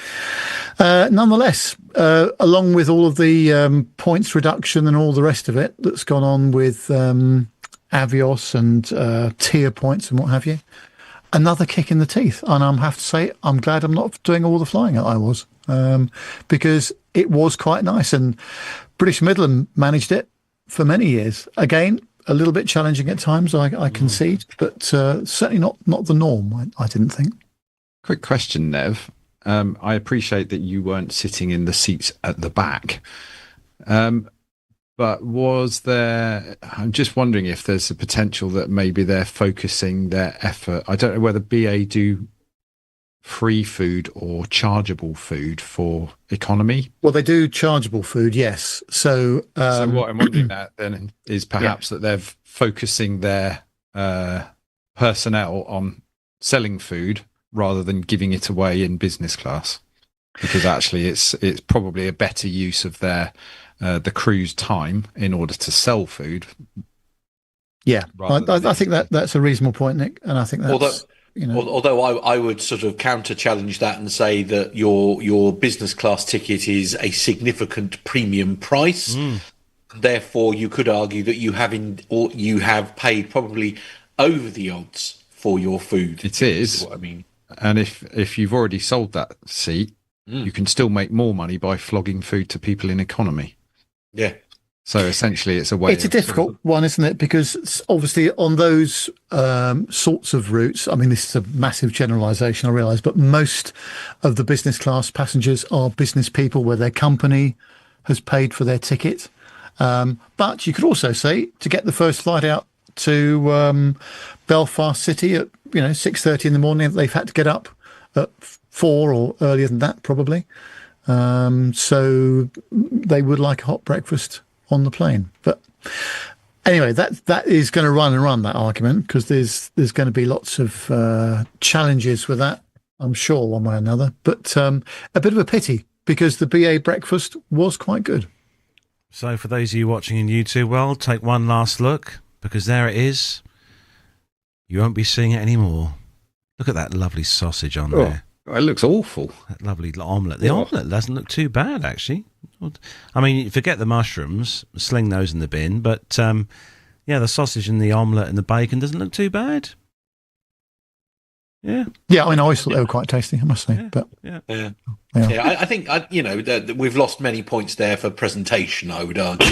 Nonetheless, along with all of the points reduction and all the rest of it that's gone on with... Avios and tier points and what have you. Another kick in the teeth. And I have to say, I'm glad I'm not doing all the flying that I was, because it was quite nice. And British Midland managed it for many years. Again, a little bit challenging at times, I concede, but certainly not the norm, I didn't think. Quick question, Nev. I appreciate that you weren't sitting in the seats at the back. But I'm just wondering if there's a potential that maybe they're focusing their effort. I don't know whether BA do free food or chargeable food for economy. Well, they do chargeable food, yes. So what I'm wondering that then is perhaps that they're focusing their personnel on selling food rather than giving it away in business class, because actually it's probably a better use of their the crew's time in order to sell food. Yeah, I think that's a reasonable point, Nick, and I think that's... Although I would sort of counter challenge that and say that your business class ticket is a significant premium price. Therefore, you could argue that you have paid probably over the odds for your food. It is what I mean. And if you've already sold that seat, you can still make more money by flogging food to people in economy. Yeah. So essentially, it's a way. It's a difficult one, isn't it? Because obviously, on those sorts of routes, I mean, this is a massive generalisation, I realise, but most of the business class passengers are business people where their company has paid for their ticket. But you could also say to get the first flight out to Belfast City at 6:30 in the morning, they've had to get up at 4 or earlier than that, probably. So they would like a hot breakfast on the plane. But anyway, that is going to run that argument, because there's going to be lots of challenges with that, I'm sure, one way or another. But a bit of a pity, because the BA breakfast was quite good. So for those of you watching in YouTube world, take one last look, because there it is. You won't be seeing it anymore. Look at that lovely sausage on there. It looks awful. That lovely omelette. The omelette doesn't look too bad, actually. I mean, forget the mushrooms, sling those in the bin, but the sausage and the omelette and the bacon doesn't look too bad. Yeah. Yeah, I mean, I always thought they were quite tasty, I must say. I think we've lost many points there for presentation, I would argue.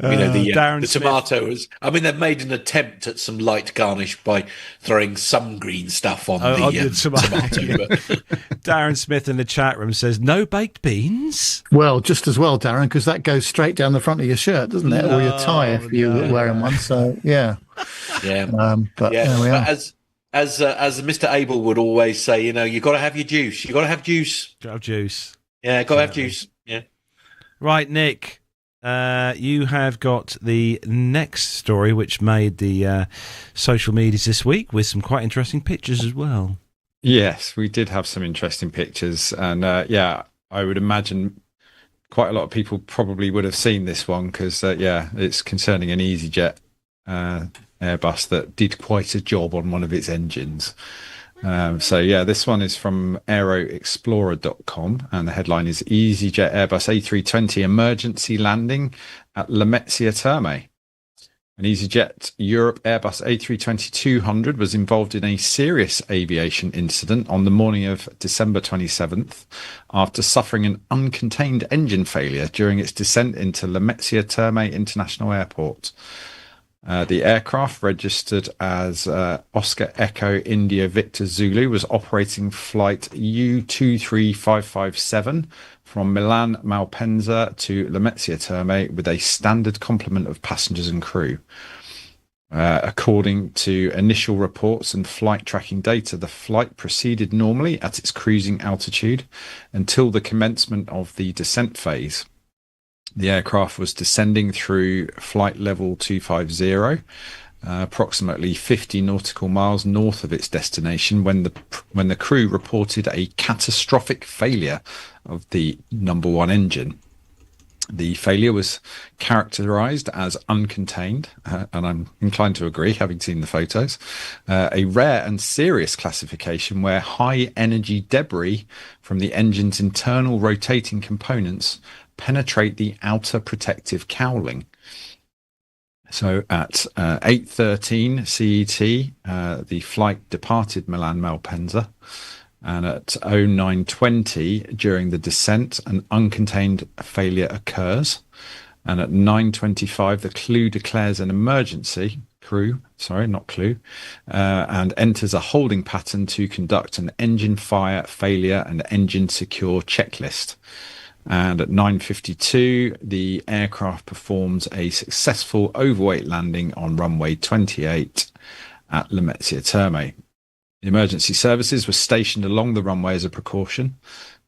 The tomatoes. I mean, they've made an attempt at some light garnish by throwing some green stuff on the tomato. Darren Smith in the chat room says, no baked beans? Well, just as well, Darren, because that goes straight down the front of your shirt, doesn't it? Or your tie if you're wearing one. So, yeah. Yeah. But as Mr. Abel would always say, you've got to have your juice. You've got to have juice. Got to have juice. Yeah, got to have juice. Yeah. Right, Nick. You have got the next story, which made the social medias this week, with some quite interesting pictures as well. Yes, we did have some interesting pictures, and I would imagine quite a lot of people probably would have seen this one, because it's concerning an EasyJet Airbus that did quite a job on one of its engines. This one is from aeroexplorer.com, and the headline is EasyJet Airbus A320 emergency landing at Lamezia Terme. An EasyJet Europe Airbus A320-200 was involved in a serious aviation incident on the morning of December 27th after suffering an uncontained engine failure during its descent into Lamezia Terme International Airport. The aircraft, registered as Oscar Echo India Victor Zulu, was operating flight U23557 from Milan Malpensa to Lamezia Terme with a standard complement of passengers and crew. According to initial reports and flight tracking data, the flight proceeded normally at its cruising altitude until the commencement of the descent phase. The aircraft was descending through flight level 250, approximately 50 nautical miles north of its destination, when the crew reported a catastrophic failure of the number one engine. The failure was characterized as uncontained, and I'm inclined to agree, having seen the photos, a rare and serious classification where high energy debris from the engine's internal rotating components penetrate the outer protective cowling. So at 8:13 CET, the flight departed Milan Malpensa, and at 09:20 during the descent, an uncontained failure occurs, and at 9:25 the crew declares an emergency. And enters a holding pattern to conduct an engine fire, failure, and engine secure checklist. And at 9:52, the aircraft performs a successful overweight landing on runway 28 at Lamezia Terme. The emergency services were stationed along the runway as a precaution,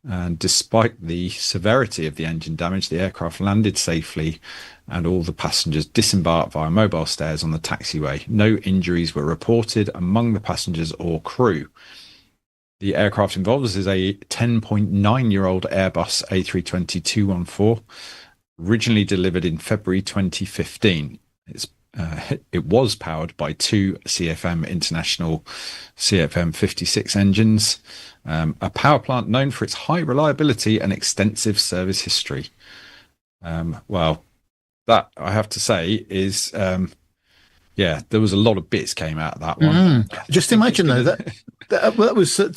and despite the severity of the engine damage, the aircraft landed safely and all the passengers disembarked via mobile stairs on the taxiway. No injuries were reported among the passengers or crew. The aircraft involved is a 10.9-year-old Airbus A320-214, originally delivered in February 2015. It was powered by two CFM International CFM56 engines, a power plant known for its high reliability and extensive service history. Well, that, I have to say, is... there was a lot of bits came out of that one. Just imagine, though, that was at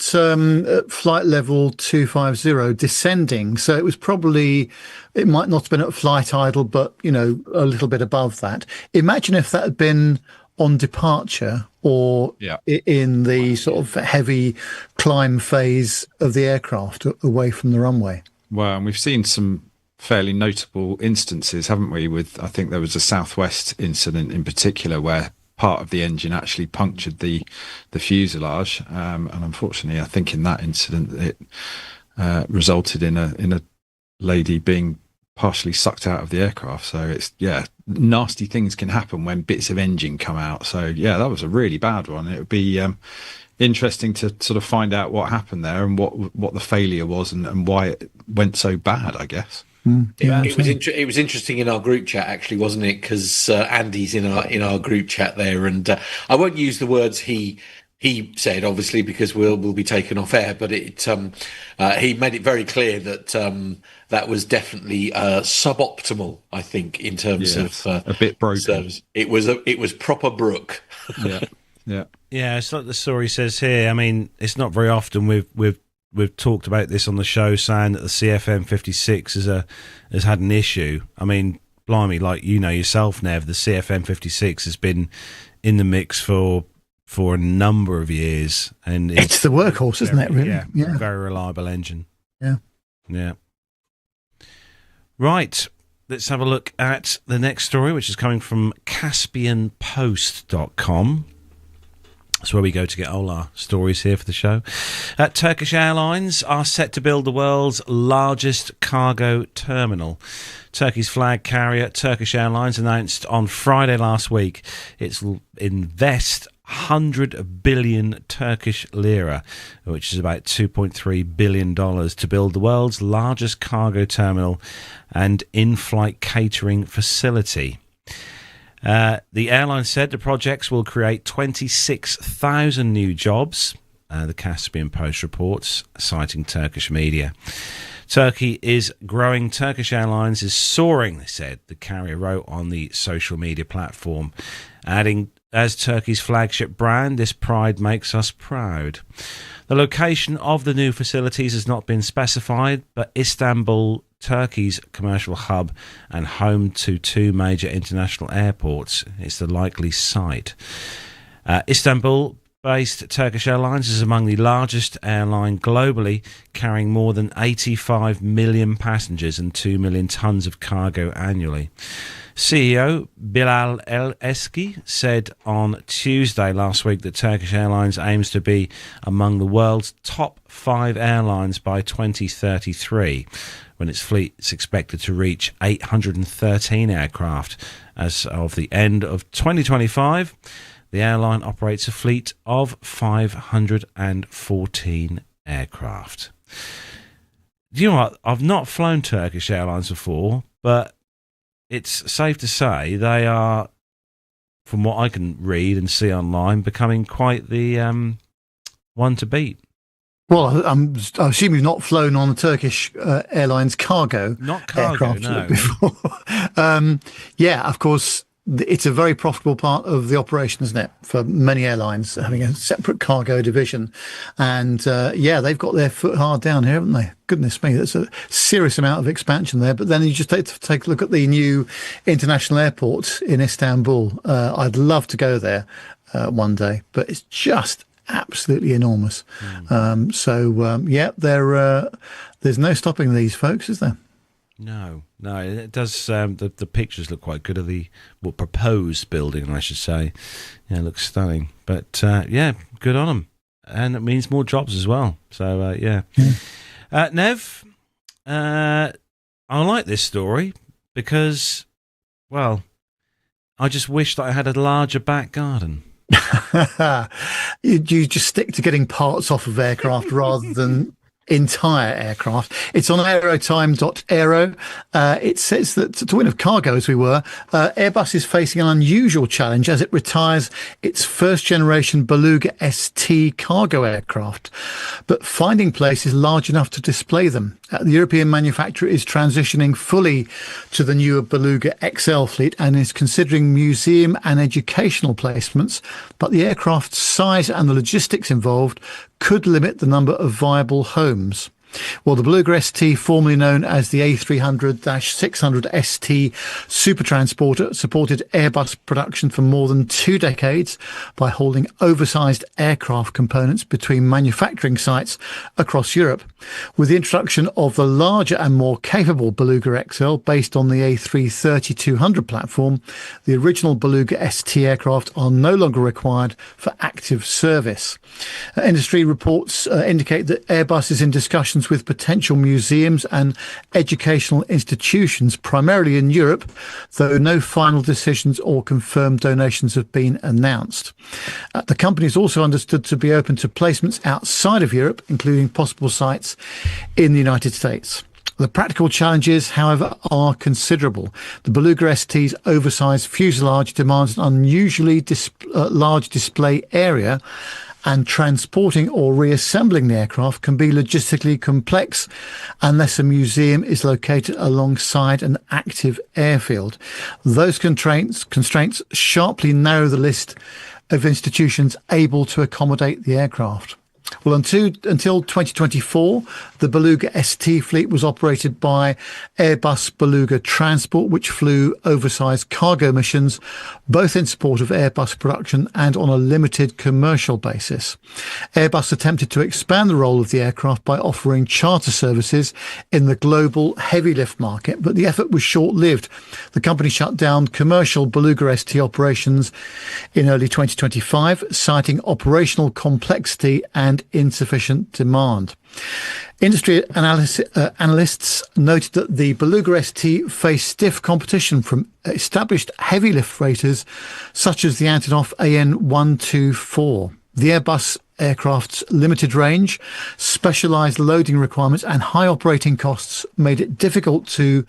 flight level 250 descending. So it was probably, it might not have been at flight idle, but, a little bit above that. Imagine if that had been on departure or in the sort of heavy climb phase of the aircraft away from the runway. Well, and we've seen some fairly notable instances, haven't we? With, I think there was a Southwest incident in particular where part of the engine actually punctured the fuselage, and unfortunately, I think in that incident it resulted in a lady being partially sucked out of the aircraft. So it's nasty things can happen when bits of engine come out. So that was a really bad one. It would be interesting to sort of find out what happened there and what the failure was and why it went so bad, I guess. It was interesting in our group chat, actually, wasn't it? Because Andy's in our group chat there, and I won't use the words he said, obviously, because we'll be taken off air. But he made it very clear that that was definitely suboptimal. I think in terms of a bit broken. Service. It was proper Brook. Yeah. It's like the story says here. I mean, it's not very often we've talked about this on the show, saying that the CFM56 has had an issue. I mean, blimey, like yourself, Nev, the CFM56 has been in the mix for a number of years, and it's the workhorse, isn't it? Really, very reliable engine. Yeah. Right, let's have a look at the next story, which is coming from CaspianPost.com. That's where we go to get all our stories here for the show. Turkish Airlines are set to build the world's largest cargo terminal. Turkey's flag carrier, Turkish Airlines, announced on Friday last week it will invest 100 billion Turkish lira, which is about $2.3 billion, to build the world's largest cargo terminal and in-flight catering facility. The airline said the projects will create 26,000 new jobs, the Caspian Post reports, citing Turkish media. Turkey is growing. Turkish Airlines is soaring, they said, the carrier wrote on the social media platform, adding, as Turkey's flagship brand, this pride makes us proud. The location of the new facilities has not been specified, but Istanbul, Turkey's commercial hub and home to 2 major international airports, it's the likely site. Istanbul-based Turkish Airlines is among the largest airline globally, carrying more than 85 million passengers and 2 million tons of cargo annually. CEO Bilal El-Eski said on Tuesday last week that Turkish Airlines aims to be among the world's top 5 airlines by 2033, when its fleet is expected to reach 813 aircraft. As of the end of 2025, the airline operates a fleet of 514 aircraft. Do you know what? I've not flown Turkish Airlines before, but it's safe to say they are, from what I can read and see online, becoming quite the one to beat. Well, I assume you've not flown on the Turkish Airlines cargo aircraft no. before. Yeah, of course, it's a very profitable part of the operation, isn't it, for many airlines, having a separate cargo division. And yeah, they've got their foot hard down here, haven't they? Goodness me, that's a serious amount of expansion there. But then you just take a look at the new international airport in Istanbul. I'd love to go there one day, but it's just absolutely enormous. Yeah, there's no stopping these folks, is there? No, it does. The pictures look quite good of the proposed building, I should say. Yeah, it looks stunning. But yeah, good on them, and it means more jobs as well. So yeah. Nev, I like this story because, well, I just wish that I had a larger back garden. You just stick to getting parts off of aircraft rather than entire aircraft. It's on aerotime.aero. It says that to win of cargo, as we were, Airbus is facing an unusual challenge as it retires its first generation Beluga ST cargo aircraft, but finding places large enough to display them. The European manufacturer is transitioning fully to the newer Beluga XL fleet and is considering museum and educational placements, but the aircraft's size and the logistics involved could limit the number of viable homes. Well, the Beluga ST, formerly known as the A300-600 ST Supertransporter, supported Airbus production for more than 2 decades by holding oversized aircraft components between manufacturing sites across Europe. With the introduction of the larger and more capable Beluga XL based on the A330-200 platform, the original Beluga ST aircraft are no longer required for active service. Industry reports indicate that Airbus is in discussions with potential museums and educational institutions, primarily in Europe, though no final decisions or confirmed donations have been announced. The company is also understood to be open to placements outside of Europe, including possible sites in the United States. The practical challenges, however, are considerable. The Beluga ST's oversized fuselage demands an unusually large display area, and transporting or reassembling the aircraft can be logistically complex unless a museum is located alongside an active airfield. Those constraints sharply narrow the list of institutions able to accommodate the aircraft. Well, until 2024, the Beluga ST fleet was operated by Airbus Beluga Transport, which flew oversized cargo missions, both in support of Airbus production and on a limited commercial basis. Airbus attempted to expand the role of the aircraft by offering charter services in the global heavy lift market, but the effort was short-lived. The company shut down commercial Beluga ST operations in early 2025, citing operational complexity and insufficient demand. Industry analysts noted that the Beluga ST faced stiff competition from established heavy lift freighters such as the Antonov AN-124. The Airbus aircraft's limited range, specialised loading requirements and high operating costs made it difficult to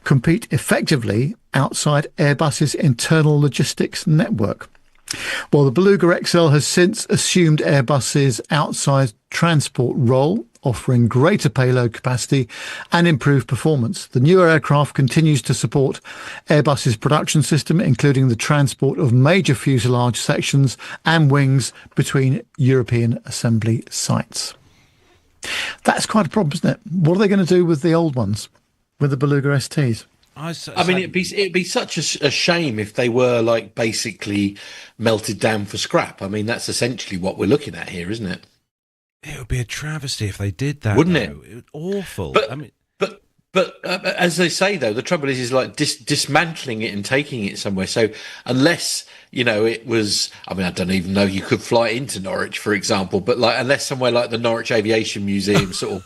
compete effectively outside Airbus's internal logistics network. Well, the Beluga XL has since assumed Airbus's outside transport role, offering greater payload capacity and improved performance. The newer aircraft continues to support Airbus's production system, including the transport of major fuselage sections and wings between European assembly sites. That's quite a problem, isn't it? What are they going to do with the old ones? with the Beluga STs. I mean, it'd be such a shame if they were like basically melted down for scrap. I mean, that's essentially what we're looking at here, isn't it? It would be a travesty if they did that, wouldn't it? It would awful. But, I mean, but as they say, though, the trouble is like dismantling it and taking it somewhere. So unless it was, I mean, I don't even know you could fly into Norwich, for example, but like unless somewhere like the Norwich Aviation Museum sort of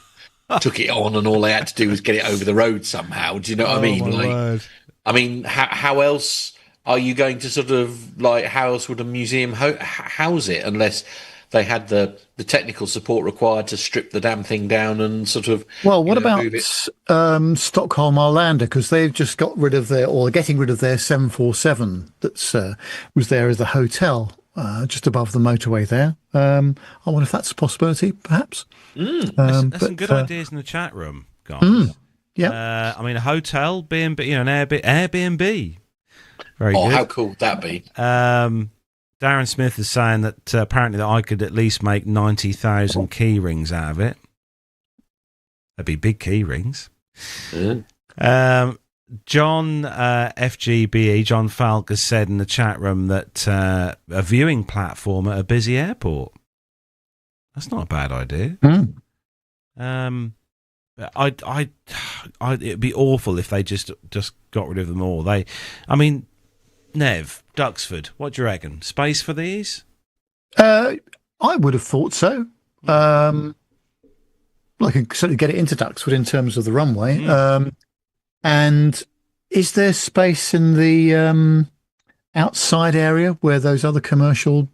took it on, and all they had to do was get it over the road somehow. Do you know what I mean? My word. I mean, how else are you going to sort of like? How else would a museum house it unless they had the technical support required to strip the damn thing down and sort of? Well, what about Stockholm Arlanda? Because they've just got rid of getting rid of their 747 that's was there as the hotel just above the motorway there. I wonder if that's a possibility, perhaps. There's some good ideas in the chat room, guys. Yeah. I mean, a hotel, B&B, an Airbnb. Very good. How cool would that be? Darren Smith is saying that apparently that I could at least make 90,000 key rings out of it. That'd be big key rings. John FGBE, John Falk, has said in the chat room that a viewing platform at a busy airport. That's not a bad idea. It'd be awful if they just got rid of them all. I mean, Nev, Duxford, what do you reckon? Space for these? I would have thought so. I can certainly get it into Duxford in terms of the runway. And is there space in the outside area where those other commercial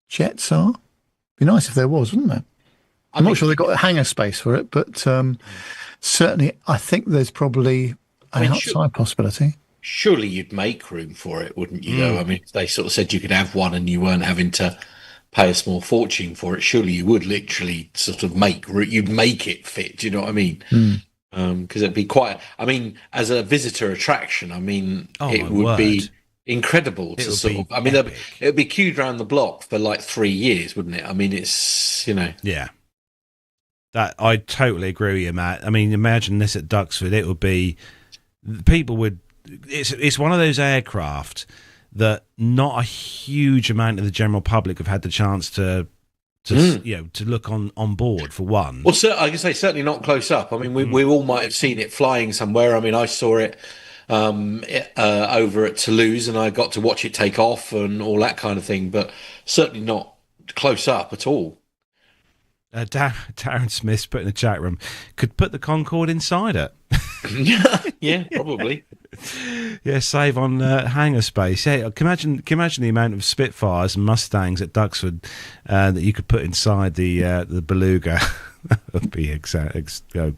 jets are? Be nice if there was, wouldn't there? I'm not sure they've got a hangar space for it, but certainly I think there's probably an outside possibility. Surely you'd make room for it, wouldn't you, though? I mean, if they sort of said you could have one and you weren't having to pay a small fortune for it, surely you would literally sort of you'd make it fit, do you know what I mean? Because it'd be quite, I mean, as a visitor attraction, I mean, it would be incredible to sort of, I mean, it would be queued around the block for like 3 years, wouldn't it? I mean, it's, Yeah. That I totally agree with you, Matt. I mean, imagine this at Duxford. It would be, people would, it's one of those aircraft that not a huge amount of the general public have had the chance to look on board, for one. Well, I can say certainly not close up. I mean, we all might have seen it flying somewhere. I mean, I saw it over at Toulouse, and I got to watch it take off and all that kind of thing, but certainly not close up at all. Darren Smith's put in the chat room, could put the Concorde inside it. Yeah, probably. Yeah, save on hangar space. Yeah, can you imagine the amount of Spitfires and Mustangs at Duxford that you could put inside the Beluga? That would be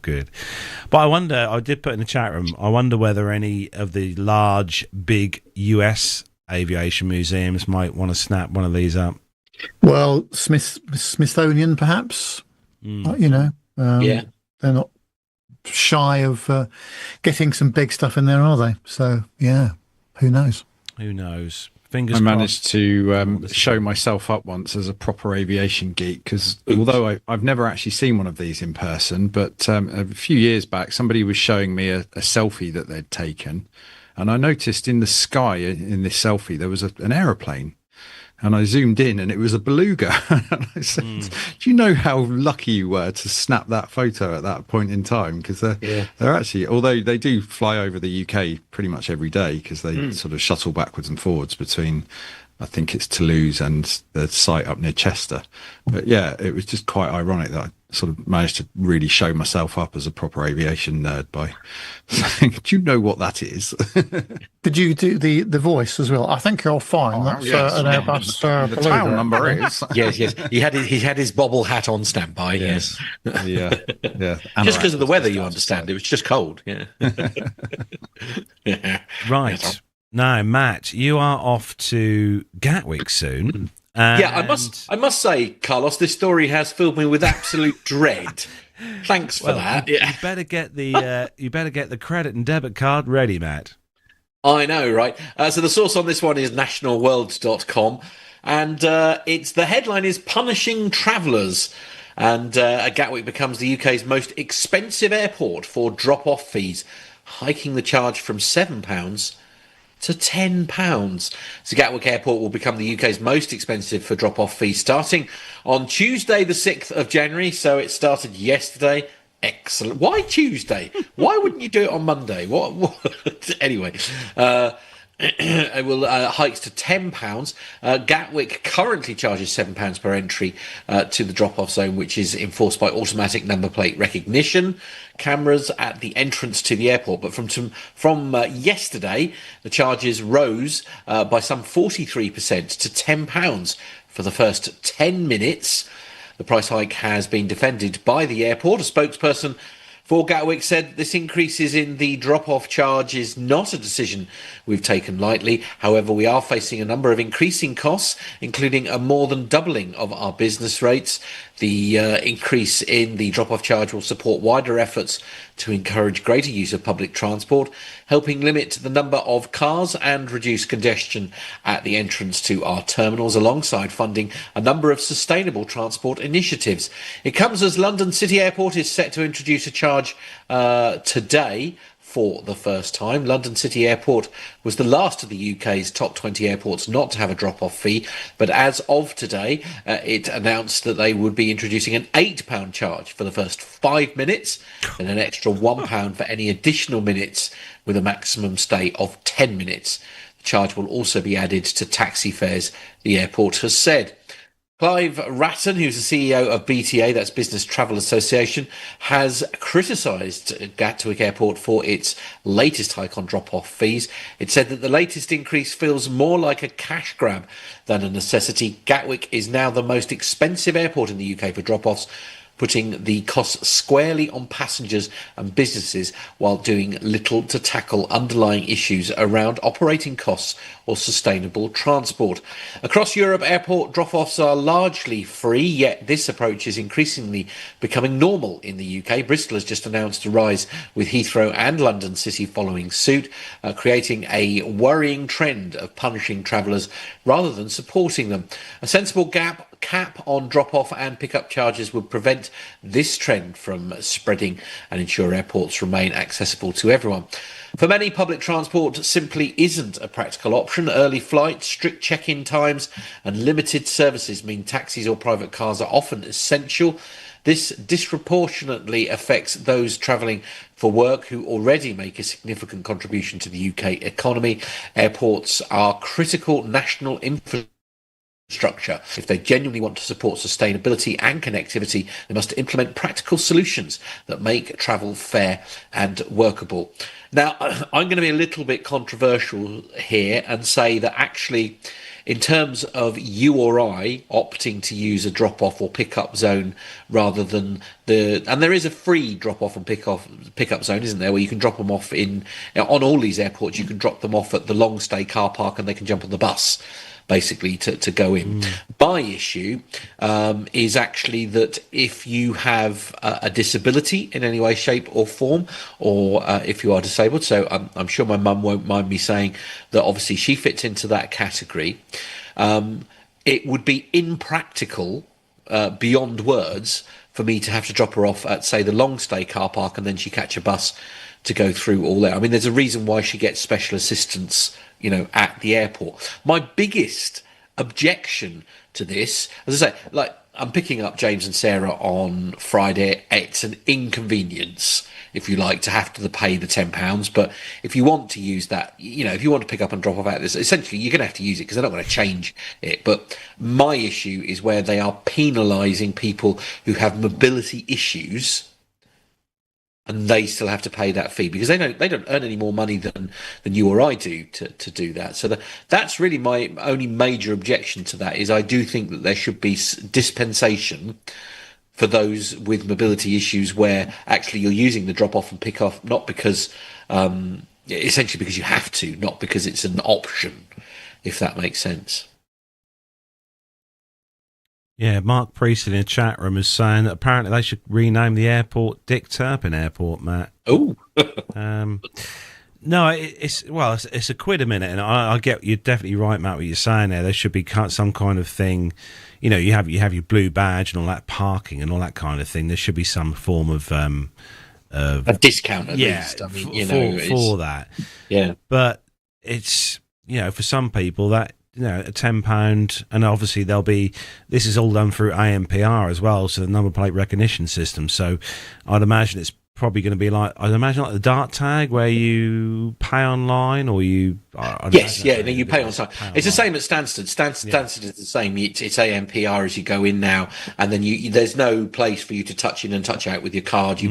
good. But I wonder, I did put in the chat room, I wonder whether any of the large, big US aviation museums might want to snap one of these up. Well, Smithsonian, perhaps. Yeah, they're not shy of getting some big stuff in there, are they? So, yeah, who knows? Who knows? Fingers I crossed. managed to show myself up once as a proper aviation geek, because although I've never actually seen one of these in person, but a few years back, somebody was showing me a selfie that they'd taken, and I noticed in the sky in this selfie there was an aeroplane. And I zoomed in, and it was a Beluga. And I said, do you know how lucky you were to snap that photo at that point in time? Because they're actually, although they do fly over the UK pretty much every day, because they sort of shuttle backwards and forwards between, I think it's Toulouse and the site up near Chester. But yeah, it was just quite ironic that I sort of managed to really show myself up as a proper aviation nerd by saying, do you know what that is? Did you do the voice as well? I think you're fine. That's an Airbus. The town number is. Yes. He had his bobble hat on standby. Yes. Yeah. Just because of the weather, you understand. It was just cold. Yeah. Right. Now, Matt, you are off to Gatwick soon. Yeah, I must say, Carlos, this story has filled me with absolute dread. Thanks for that. You better get the credit and debit card ready, Matt. I know, right? So the source on this one is nationalworld.com, and the headline is "Punishing Travellers." And Gatwick becomes the UK's most expensive airport for drop-off fees, hiking the charge from £7 to £10. So Gatwick Airport will become the UK's most expensive for drop-off fees, starting on Tuesday, the 6th of January. So it started yesterday. Excellent. Why Tuesday? Why wouldn't you do it on Monday? What? Anyway, it will hikes to £10. Gatwick currently charges £7 per entry to the drop-off zone, which is enforced by automatic number plate recognition cameras at the entrance to the airport. But from yesterday, the charges rose by some 43% to £10 for the first 10 minutes. The price hike has been defended by the airport. A spokesperson for Gatwick said this increase in the drop-off charge is not a decision we've taken lightly. However, we are facing a number of increasing costs, including a more than doubling of our business rates. The increase in the drop-off charge will support wider efforts to encourage greater use of public transport, helping limit the number of cars and reduce congestion at the entrance to our terminals, alongside funding a number of sustainable transport initiatives. It comes as London City Airport is set to introduce a charge today for the first time. London City Airport was the last of the UK's top 20 airports not to have a drop-off fee, but as of today, it announced that they would be introducing an £8 charge for the first 5 minutes and an extra £1 for any additional minutes, with a maximum stay of 10 minutes. The charge will also be added to taxi fares, the airport has said. Clive Ratton, who's the CEO of BTA, that's Business Travel Association, has criticised Gatwick Airport for its latest hike on drop-off fees. It said that the latest increase feels more like a cash grab than a necessity. Gatwick is now the most expensive airport in the UK for drop-offs, putting the costs squarely on passengers and businesses while doing little to tackle underlying issues around operating costs or sustainable transport. Across Europe, airport drop-offs are largely free, yet this approach is increasingly becoming normal in the UK. Bristol has just announced a rise, with Heathrow and London City following suit, creating a worrying trend of punishing travellers rather than supporting them. A sensible cap on drop-off and pick-up charges would prevent this trend from spreading and ensure airports remain accessible to everyone. For many, public transport simply isn't a practical option. Early flights, strict check-in times and limited services mean taxis or private cars are often essential. This disproportionately affects those travelling for work who already make a significant contribution to the UK economy. Airports are critical national infrastructure. If they genuinely want to support sustainability and connectivity, they must implement practical solutions that make travel fair and workable. Now, I'm going to be a little bit controversial here and say that actually, in terms of you or I opting to use a drop-off or pick-up zone rather than and there is a free drop-off and pick-up zone, isn't there, where you can drop them off on all these airports. You can drop them off at the long stay car park and they can jump on the bus, basically, to go in. My issue is actually that if you have a disability in any way, shape or form, or if you are disabled, so I'm sure my mum won't mind me saying that obviously she fits into that category, it would be impractical beyond words for me to have to drop her off at, say, the long stay car park and then she catch a bus to go through all that. I mean, there's a reason why she gets special assistance, at the airport. My biggest objection to this, as I say, like, I'm picking up James and Sarah on Friday. It's an inconvenience, if you like, to have to pay the £10. But if you want to use that, if you want to pick up and drop off out this, essentially you're going to have to use it because they're not going to change it. But my issue is where they are penalising people who have mobility issues, and they still have to pay that fee because they don't earn any more money than you or I do to do that. So that's really my only major objection to that. Is I do think that there should be dispensation for those with mobility issues where actually you're using the drop off and pick off not because essentially because you have to, not because it's an option, if that makes sense. Yeah, Mark Priestley in the chat room is saying that apparently they should rename the airport Dick Turpin Airport, Matt. Oh. No, it's a quid a minute, and I get you're definitely right, Matt. What you're saying there should be some kind of thing. You know, you have your blue badge and all that parking and all that kind of thing. There should be some form of a discount at least. I mean, for that. Yeah, but it's for some people that a £10, and obviously this is all done through ANPR as well, so the number plate recognition system. So I'd imagine it's probably going to be like the dart tag where you pay online, or you you pay on site. It's the same at Stansted. Stansted is the same. It's ANPR as you go in now, and then there's no place for you to touch in and touch out with your card. You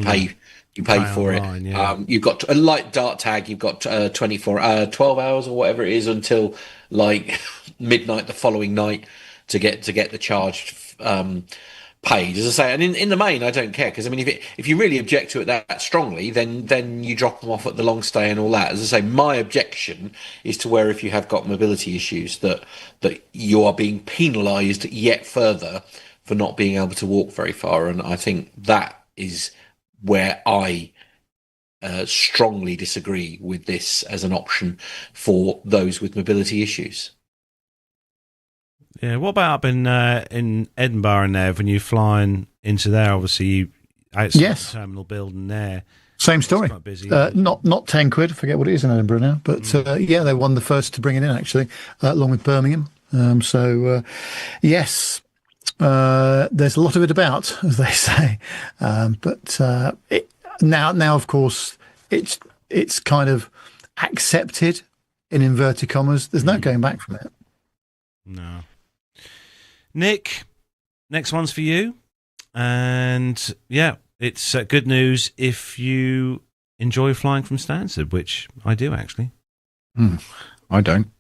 pay for online, it. You've got a light dart tag. You've got 12 hours or whatever it is until like midnight the following night to get the charge paid, as I say. And in the main, I don't care, because I mean, if you really object to it that strongly, then you drop them off at the long stay and all that. As I say, my objection is to where if you have got mobility issues, that you are being penalised yet further for not being able to walk very far. And I think that is where I strongly disagree with this as an option for those with mobility issues. Yeah, what about up in Edinburgh and there, when you're flying into there, obviously outside the terminal building there. Same story. Quite busy. Not 10 quid, I forget what it is in Edinburgh now, but they won the first to bring it in, actually, along with Birmingham. Yes, there's a lot of it about, as they say. Now, of course, it's kind of accepted, in inverted commas. There's no going back from it. No. Nick, next one's for you. And it's good news if you enjoy flying from Stansted, which I do, actually. I don't.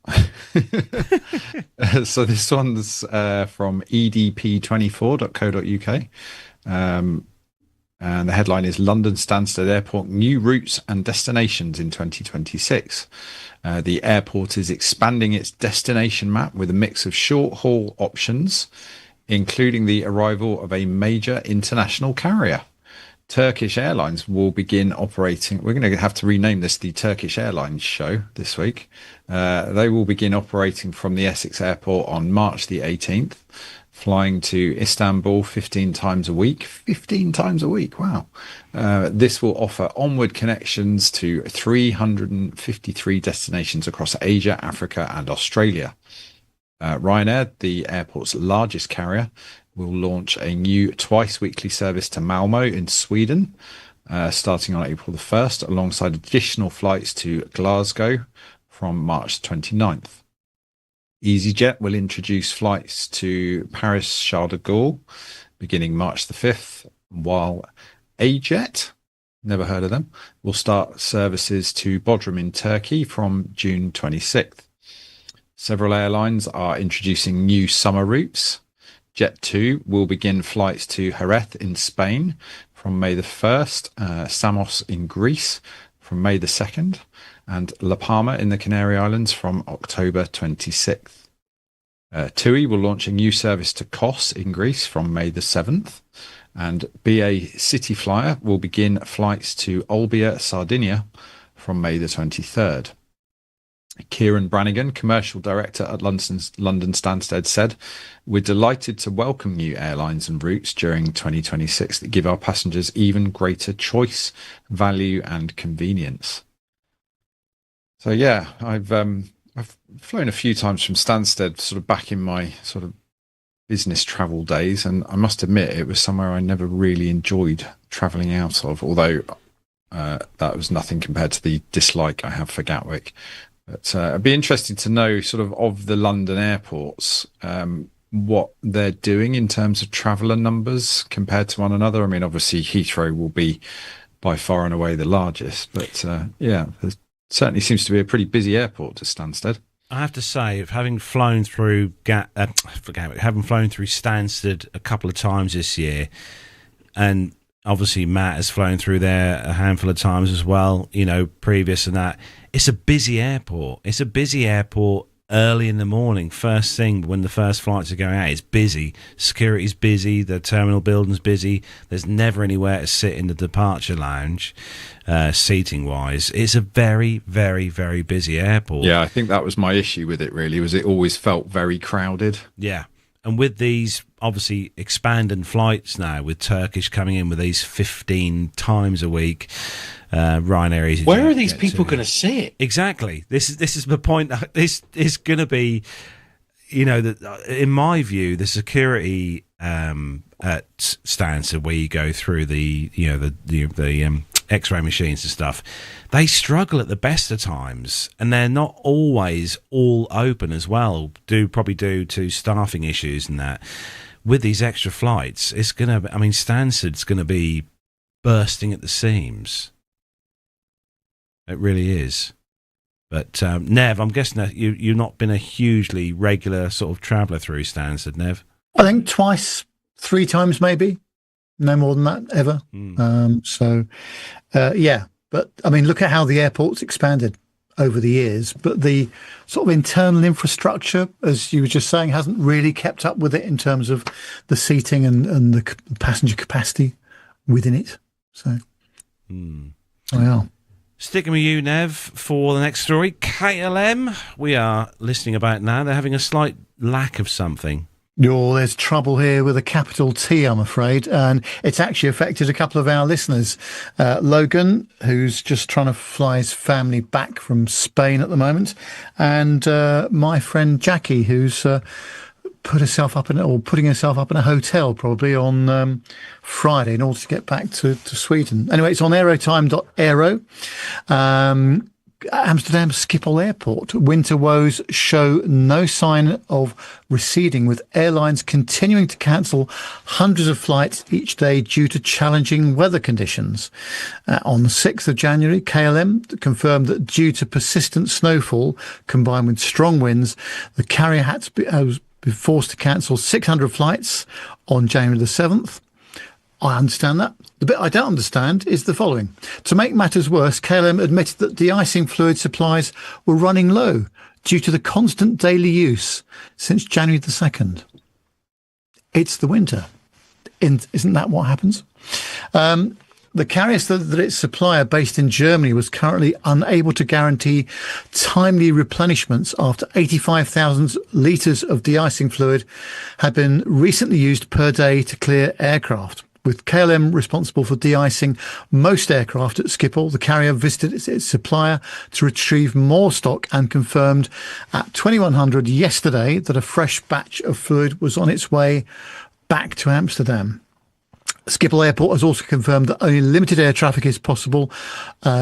So this one's from edp24.co.uk. And the headline is London Stansted Airport New Routes and Destinations in 2026. The airport is expanding its destination map with a mix of short-haul options, including the arrival of a major international carrier. Turkish Airlines will begin operating. We're going to have to rename this the Turkish Airlines show this week. They will begin operating from the Essex Airport on March the 18th. Flying to Istanbul 15 times a week. 15 times a week, wow. This will offer onward connections to 353 destinations across Asia, Africa and Australia. Ryanair, the airport's largest carrier, will launch a new twice-weekly service to Malmo in Sweden, starting on April the 1st, alongside additional flights to Glasgow from March 29th. EasyJet will introduce flights to Paris Charles de Gaulle beginning March the 5th, while AJet, never heard of them, will start services to Bodrum in Turkey from June 26th. Several airlines are introducing new summer routes. Jet2 will begin flights to Jerez in Spain from May the 1st, Samos in Greece from May the 2nd, and La Palma in the Canary Islands from October 26th. TUI will launch a new service to Kos in Greece from May the 7th, and BA City Flyer will begin flights to Olbia, Sardinia from May the 23rd. Kieran Brannigan, commercial director at London Stansted, said, "We're delighted to welcome new airlines and routes during 2026 that give our passengers even greater choice, value and convenience." So yeah, I've flown a few times from Stansted, sort of back in my sort of business travel days, and I must admit it was somewhere I never really enjoyed travelling out of, although that was nothing compared to the dislike I have for Gatwick. But it'd be interesting to know sort of the London airports, what they're doing in terms of traveller numbers compared to one another. I mean, obviously Heathrow will be by far and away the largest, but yeah, there certainly seems to be a pretty busy airport to Stansted. I have to say, having flown through having flown through Stansted a couple of times this year, and obviously Matt has flown through there a handful of times as well, you know, previous and that. It's a busy airport. It's a busy airport early in the morning, first thing when the first flights are going out. It's busy. Security's busy. The terminal building's busy. There's never anywhere to sit in the departure lounge, seating wise. It's a very, very, very busy airport. Yeah, I think that was my issue with it. Really, was it always felt very crowded. Yeah. And with these, obviously, expanding flights now, with Turkish coming in with these 15 times a week, Ryanair... Where are these people going to sit? Exactly. This is the point. This is going to be, in my view, the security at Stansted, where you go through the X-ray machines and stuff, they struggle at the best of times, and they're not always all open as well, probably due to staffing issues and that. With these extra flights, Stansted's going to be bursting at the seams. It really is. But Nev, I'm guessing that you've not been a hugely regular sort of traveller through Stansted, Nev? I think twice, 3 times maybe. No more than that ever. Yeah. But, look at how the airport's expanded over the years. But the sort of internal infrastructure, as you were just saying, hasn't really kept up with it in terms of the seating and the passenger capacity within it. So, yeah. Sticking with you, Nev, for the next story. KLM, we are listening about now. They're having a slight lack of something. There's trouble here with a capital T, I'm afraid, and it's actually affected a couple of our listeners. Logan, who's just trying to fly his family back from Spain at the moment, and my friend Jackie, who's putting herself up in a hotel probably on Friday in order to get back to Sweden. Anyway, it's on aerotime.aero. Amsterdam Schiphol Airport. Winter woes show no sign of receding, with airlines continuing to cancel hundreds of flights each day due to challenging weather conditions. On the 6th of January, KLM confirmed that due to persistent snowfall combined with strong winds, the carrier had to be forced to cancel 600 flights on January the 7th. I understand that. The bit I don't understand is the following. To make matters worse, KLM admitted that de-icing fluid supplies were running low due to the constant daily use since January the 2nd. It's the winter. Isn't that what happens? The carrier said that its supplier, based in Germany, was currently unable to guarantee timely replenishments after 85,000 litres of de-icing fluid had been recently used per day to clear aircraft. With KLM responsible for de-icing most aircraft at Schiphol, the carrier visited its supplier to retrieve more stock and confirmed at 2100 yesterday that a fresh batch of fluid was on its way back to Amsterdam. Schiphol Airport has also confirmed that only limited air traffic is possible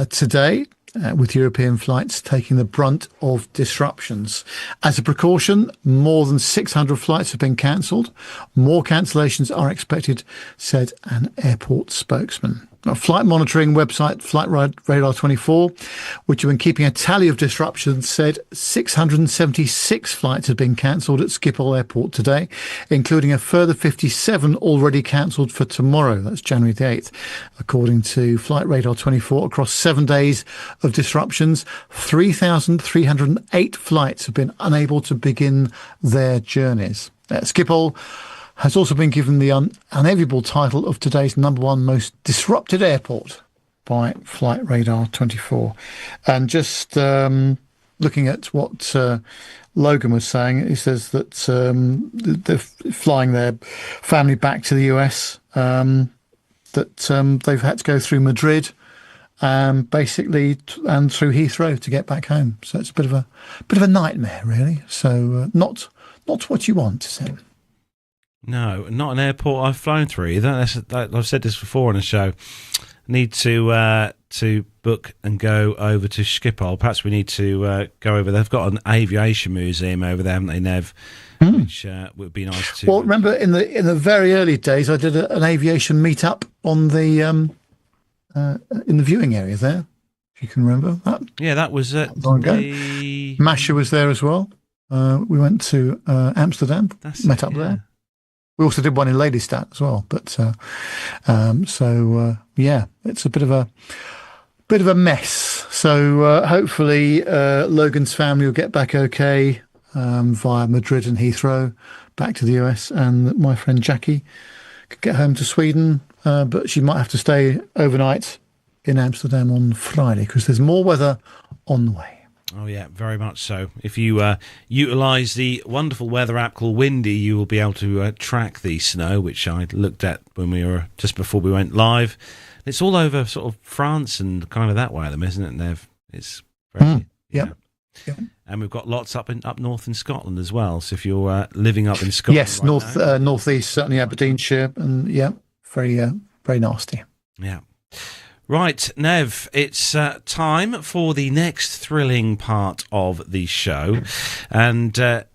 today, with European flights taking the brunt of disruptions. As a precaution, more than 600 flights have been cancelled. More cancellations are expected, said an airport spokesman. A flight monitoring website, Flight Radar 24, which have been keeping a tally of disruptions, said 676 flights had been cancelled at Schiphol Airport today, including a further 57 already cancelled for tomorrow. That's January the 8th. According to Flight Radar 24, across 7 days of disruptions, 3,308 flights have been unable to begin their journeys. Schiphol has also been given the unenviable title of today's #1 most disrupted airport by Flight Radar 24. And just looking at what Logan was saying, he says that they're flying their family back to the US, that they've had to go through Madrid, basically, and through Heathrow to get back home. So it's a bit of a nightmare, really. So not what you want, is it? No, not an airport I've flown through either. I've said this before on the show. Need to book and go over to Schiphol. Perhaps we need to go over. They've got an aviation museum over there, haven't they, Nev? Which would be nice to. Well, remember in the very early days, I did an aviation meetup on the in the viewing area there. If you can remember that. Yeah, that was at Masha was there as well. We went to Amsterdam. Met up there. We also did one in Lelystad as well, but yeah, it's a bit of a mess. So hopefully Logan's family will get back okay. via Madrid and Heathrow back to the US, and my friend Jackie could get home to Sweden, but she might have to stay overnight in Amsterdam on Friday because there's more weather on the way. Oh, yeah, very much so. If you utilise the wonderful weather app called Windy, you will be able to track the snow, which I looked at when we were just before we went live. It's all over sort of France and kind of that way of them, isn't it, Nev? It's very, Yep. And we've got lots up north in Scotland as well. So if you're living up in Scotland, yes, northeast, certainly Aberdeenshire, and very nasty. Yeah. Right, Nev, it's time for the next thrilling part of the show. And I'm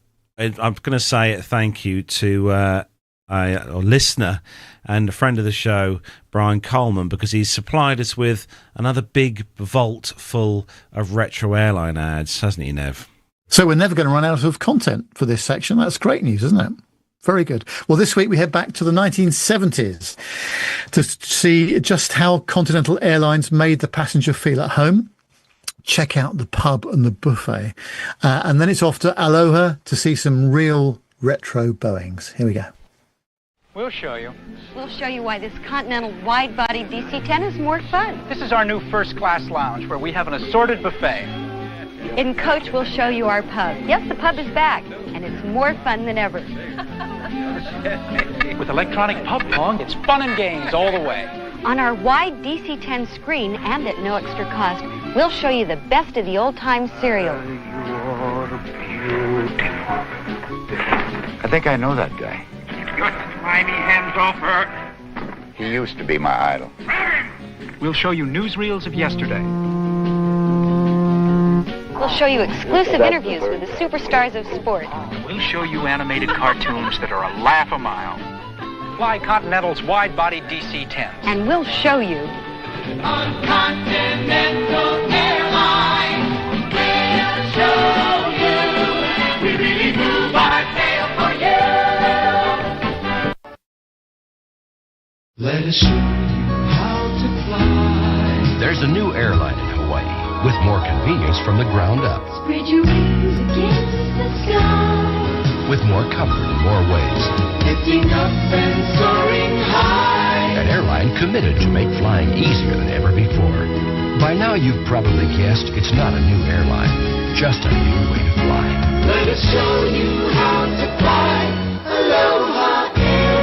going to say thank you to a listener and a friend of the show, Brian Coleman, because he's supplied us with another big vault full of retro airline ads, hasn't he, Nev? So we're never going to run out of content for this section. That's great news, isn't it? Very good. Well, this week we head back to the 1970s to see just how Continental Airlines made the passenger feel at home. Check out the pub and the buffet. And then it's off to Aloha to see some real retro Boeings. Here we go. We'll show you. We'll show you why this Continental wide-body DC-10 is more fun. This is our new first-class lounge where we have an assorted buffet. In coach, we'll show you our pub. Yes, the pub is back, and it's more fun than ever. With electronic pub pong, it's fun and games all the way. On our wide DC-10 screen, and at no extra cost, we'll show you the best of the old-time cereal. I think I know that guy. Slimy hands off her. He used to be my idol. We'll show you newsreels of yesterday. We'll show you exclusive interviews with the superstars of sport. We'll show you animated cartoons that are a laugh a mile. Fly Continental's wide-body DC-10s. And we'll show you. On Continental Airlines, we'll show you. We really move our tail for you. Let us show you how to fly. There's a new airline in Hawaii with more convenience from the ground up. Spread your wings against the sky. With more comfort in more ways. Lifting up and soaring high. An airline committed to make flying easier than ever before. By now you've probably guessed it's not a new airline, just a new way to fly. Let us show you how to fly. Aloha Airlines.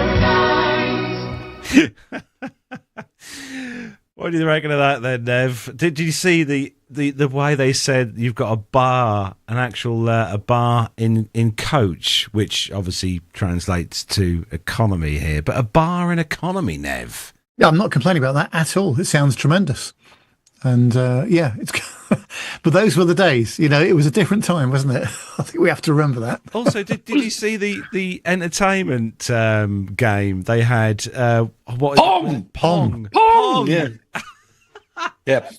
What do you reckon of that then, Nev? Did you see the way they said you've got a bar, an actual a bar in coach, which obviously translates to economy here, but a bar in economy, Nev? Yeah, I'm not complaining about that at all. It sounds tremendous. And it's but those were the days. You know, it was a different time, wasn't it? I think we have to remember that. Also, did you see the entertainment game they had? What is Pong. Yeah. Yeah,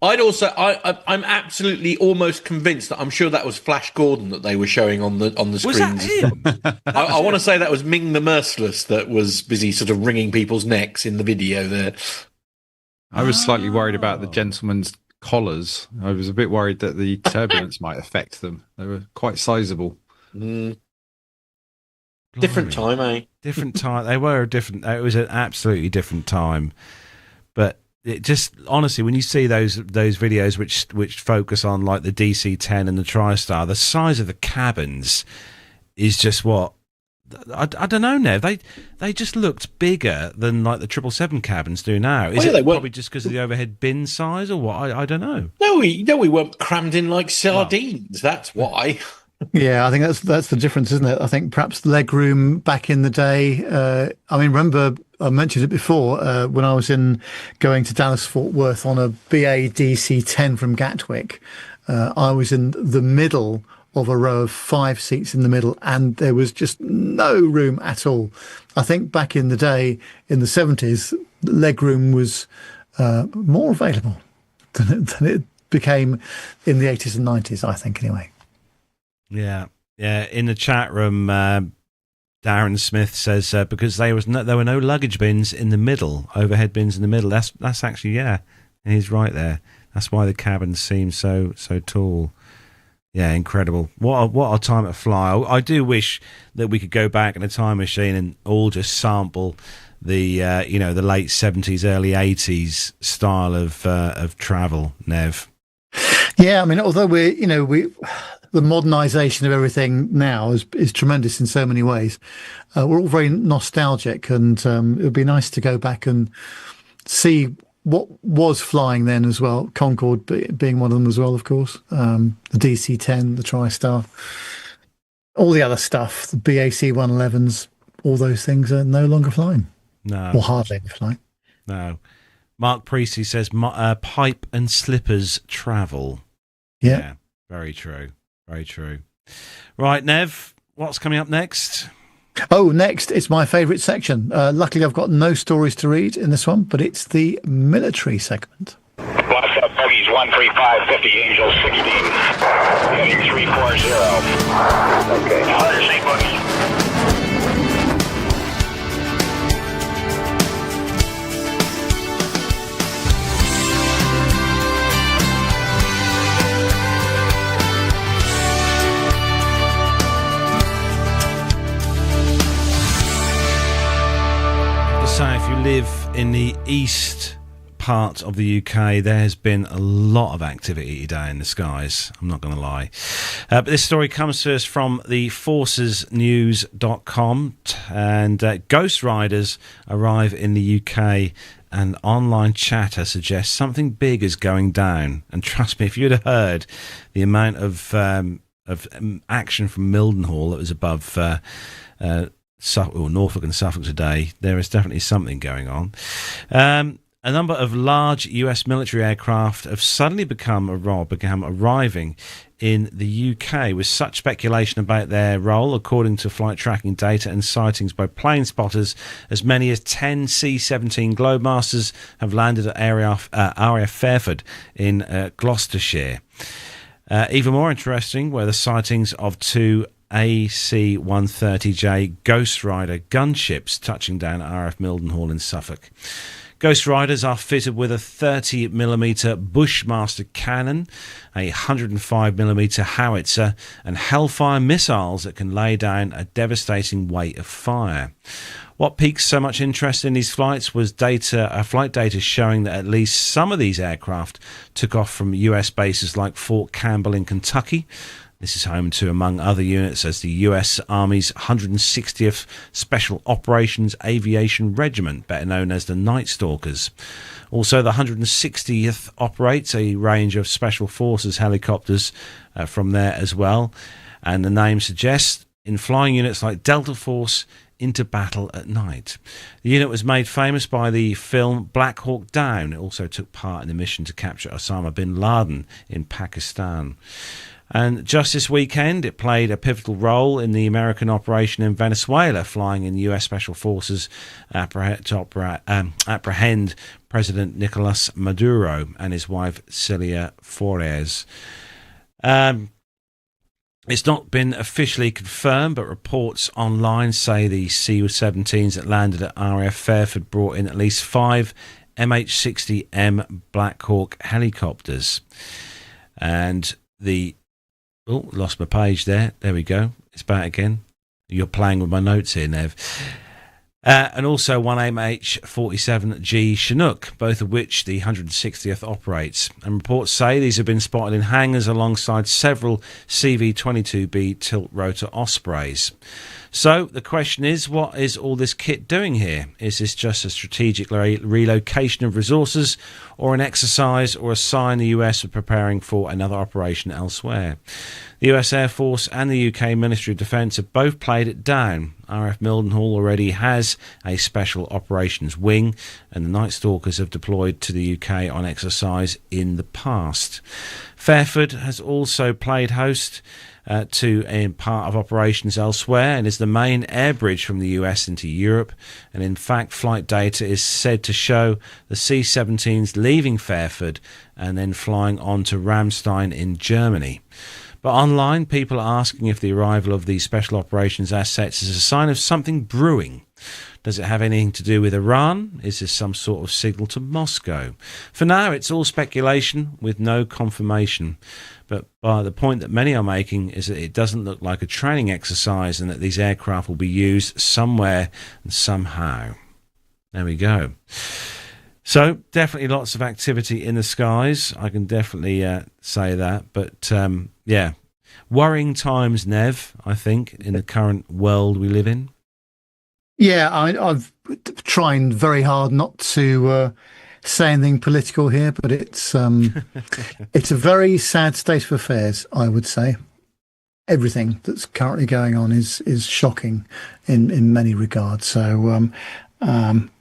I'm absolutely almost convinced that I'm sure that was Flash Gordon that they were showing on the screens. Was that him? I want to say that was Ming the Merciless that was busy sort of wringing people's necks in the video there. I was slightly worried about the gentlemen's collars. I was a bit worried that the turbulence might affect them. They were quite sizable. Different time, eh? Different time. They were different. It was an absolutely different time. But it just honestly, when you see those videos which focus on like the DC-10 and the TriStar, the size of the cabins is just what. I don't know, Nev. They just looked bigger than like the 777 cabins do now. Is it probably just because of the overhead bin size, or what? I don't know. No, we weren't crammed in like sardines. That's why. Yeah, I think that's the difference, isn't it? I think perhaps the leg room back in the day. Remember I mentioned it before when I was going to Dallas Fort Worth on a BA DC-10 from Gatwick. I was in the middle of a row of 5 seats in the middle, and there was just no room at all. I think back in the day, in the 70s, the leg room was more available than it became in the 80s and 90s, I think, anyway. Yeah. In the chat room, Darren Smith says because there were no luggage bins in the middle, overhead bins in the middle. That's actually, and he's right there. That's why the cabins seem so tall. Yeah, incredible. What a time to fly. I do wish that we could go back in a time machine and all just sample the the late 70s, early 80s style of travel, Nev. Yeah, I mean, although the modernisation of everything now is tremendous in so many ways. We're all very nostalgic, and it would be nice to go back and see what was flying then as well. Concorde being one of them as well, of course. The DC-10, the TriStar, all the other stuff, the BAC-111s, all those things are no longer flying. No. Or hardly flying. No. Mark Priestley says, pipe and slippers travel. Yeah. Very true. Very true. Right, Nev, what's coming up next? Oh, next, it's my favourite section. Luckily, I've got no stories to read in this one, but it's the military segment. What's up, Buggies 13550, Angel 16, heading 340. Okay. Undersea Buggies. So if you live in the east part of the UK, there has been a lot of activity today in the skies, I'm not going to lie. But this story comes to us from the forcesnews.com, and Ghostriders arrive in the UK, and online chatter suggests something big is going down. And trust me, if you'd have heard the amount of action from Mildenhall that was above Norfolk and Suffolk today, there is definitely something going on. A number of large US military aircraft have suddenly began arriving in the UK, with such speculation about their role. According to flight tracking data and sightings by plane spotters, as many as 10 C-17 Globemasters have landed at RAF Fairford in Gloucestershire. Even more interesting were the sightings of two AC-130J Ghostrider gunships touching down at RAF Mildenhall in Suffolk. Ghostriders are fitted with a 30mm Bushmaster cannon, a 105mm howitzer, and Hellfire missiles that can lay down a devastating weight of fire. What piqued so much interest in these flights was flight data showing that at least some of these aircraft took off from US bases like Fort Campbell in Kentucky. This is home to, among other units, as the US Army's 160th Special Operations Aviation Regiment, better known as the Night Stalkers. Also, the 160th operates a range of Special Forces helicopters from there as well. And the name suggests, in flying units like Delta Force into battle at night. The unit was made famous by the film Black Hawk Down. It also took part in the mission to capture Osama bin Laden in Pakistan. And just this weekend, it played a pivotal role in the American operation in Venezuela, flying in US Special Forces to apprehend President Nicolas Maduro and his wife Celia Flores. It's not been officially confirmed, but reports online say the C-17s that landed at RAF Fairford brought in at least 5 MH-60M Black Hawk helicopters. And the... Oh, lost my page there. There we go. It's back again. You're playing with my notes here, Nev. And also one MH-47G Chinook, both of which the 160th operates. And reports say these have been spotted in hangars alongside several CV-22B tilt-rotor Ospreys. So the question is, what is all this kit doing here? Is this just a strategic relocation of resources, or an exercise or a sign the US are preparing for another operation elsewhere? The US Air Force and the UK Ministry of Defence have both played it down. RAF Mildenhall already has a special operations wing, and the Night Stalkers have deployed to the UK on exercise in the past. Fairford has also played host to a part of operations elsewhere, and is the main air bridge from the US into Europe. And in fact, flight data is said to show the C-17s leaving Fairford and then flying on to Ramstein in Germany. But online, people are asking if the arrival of these special operations assets is a sign of something brewing. Does it have anything to do with Iran? Is this some sort of signal to Moscow? For now, it's all speculation with no confirmation. But the point that many are making is that it doesn't look like a training exercise and that these aircraft will be used somewhere and somehow. There we go. So, definitely lots of activity in the skies. I can definitely say that. But, yeah, worrying times, Nev, I think, in the current world we live in. Yeah, I've trying very hard not to say anything political here, but it's it's a very sad state of affairs, I would say. Everything that's currently going on is shocking in many regards. So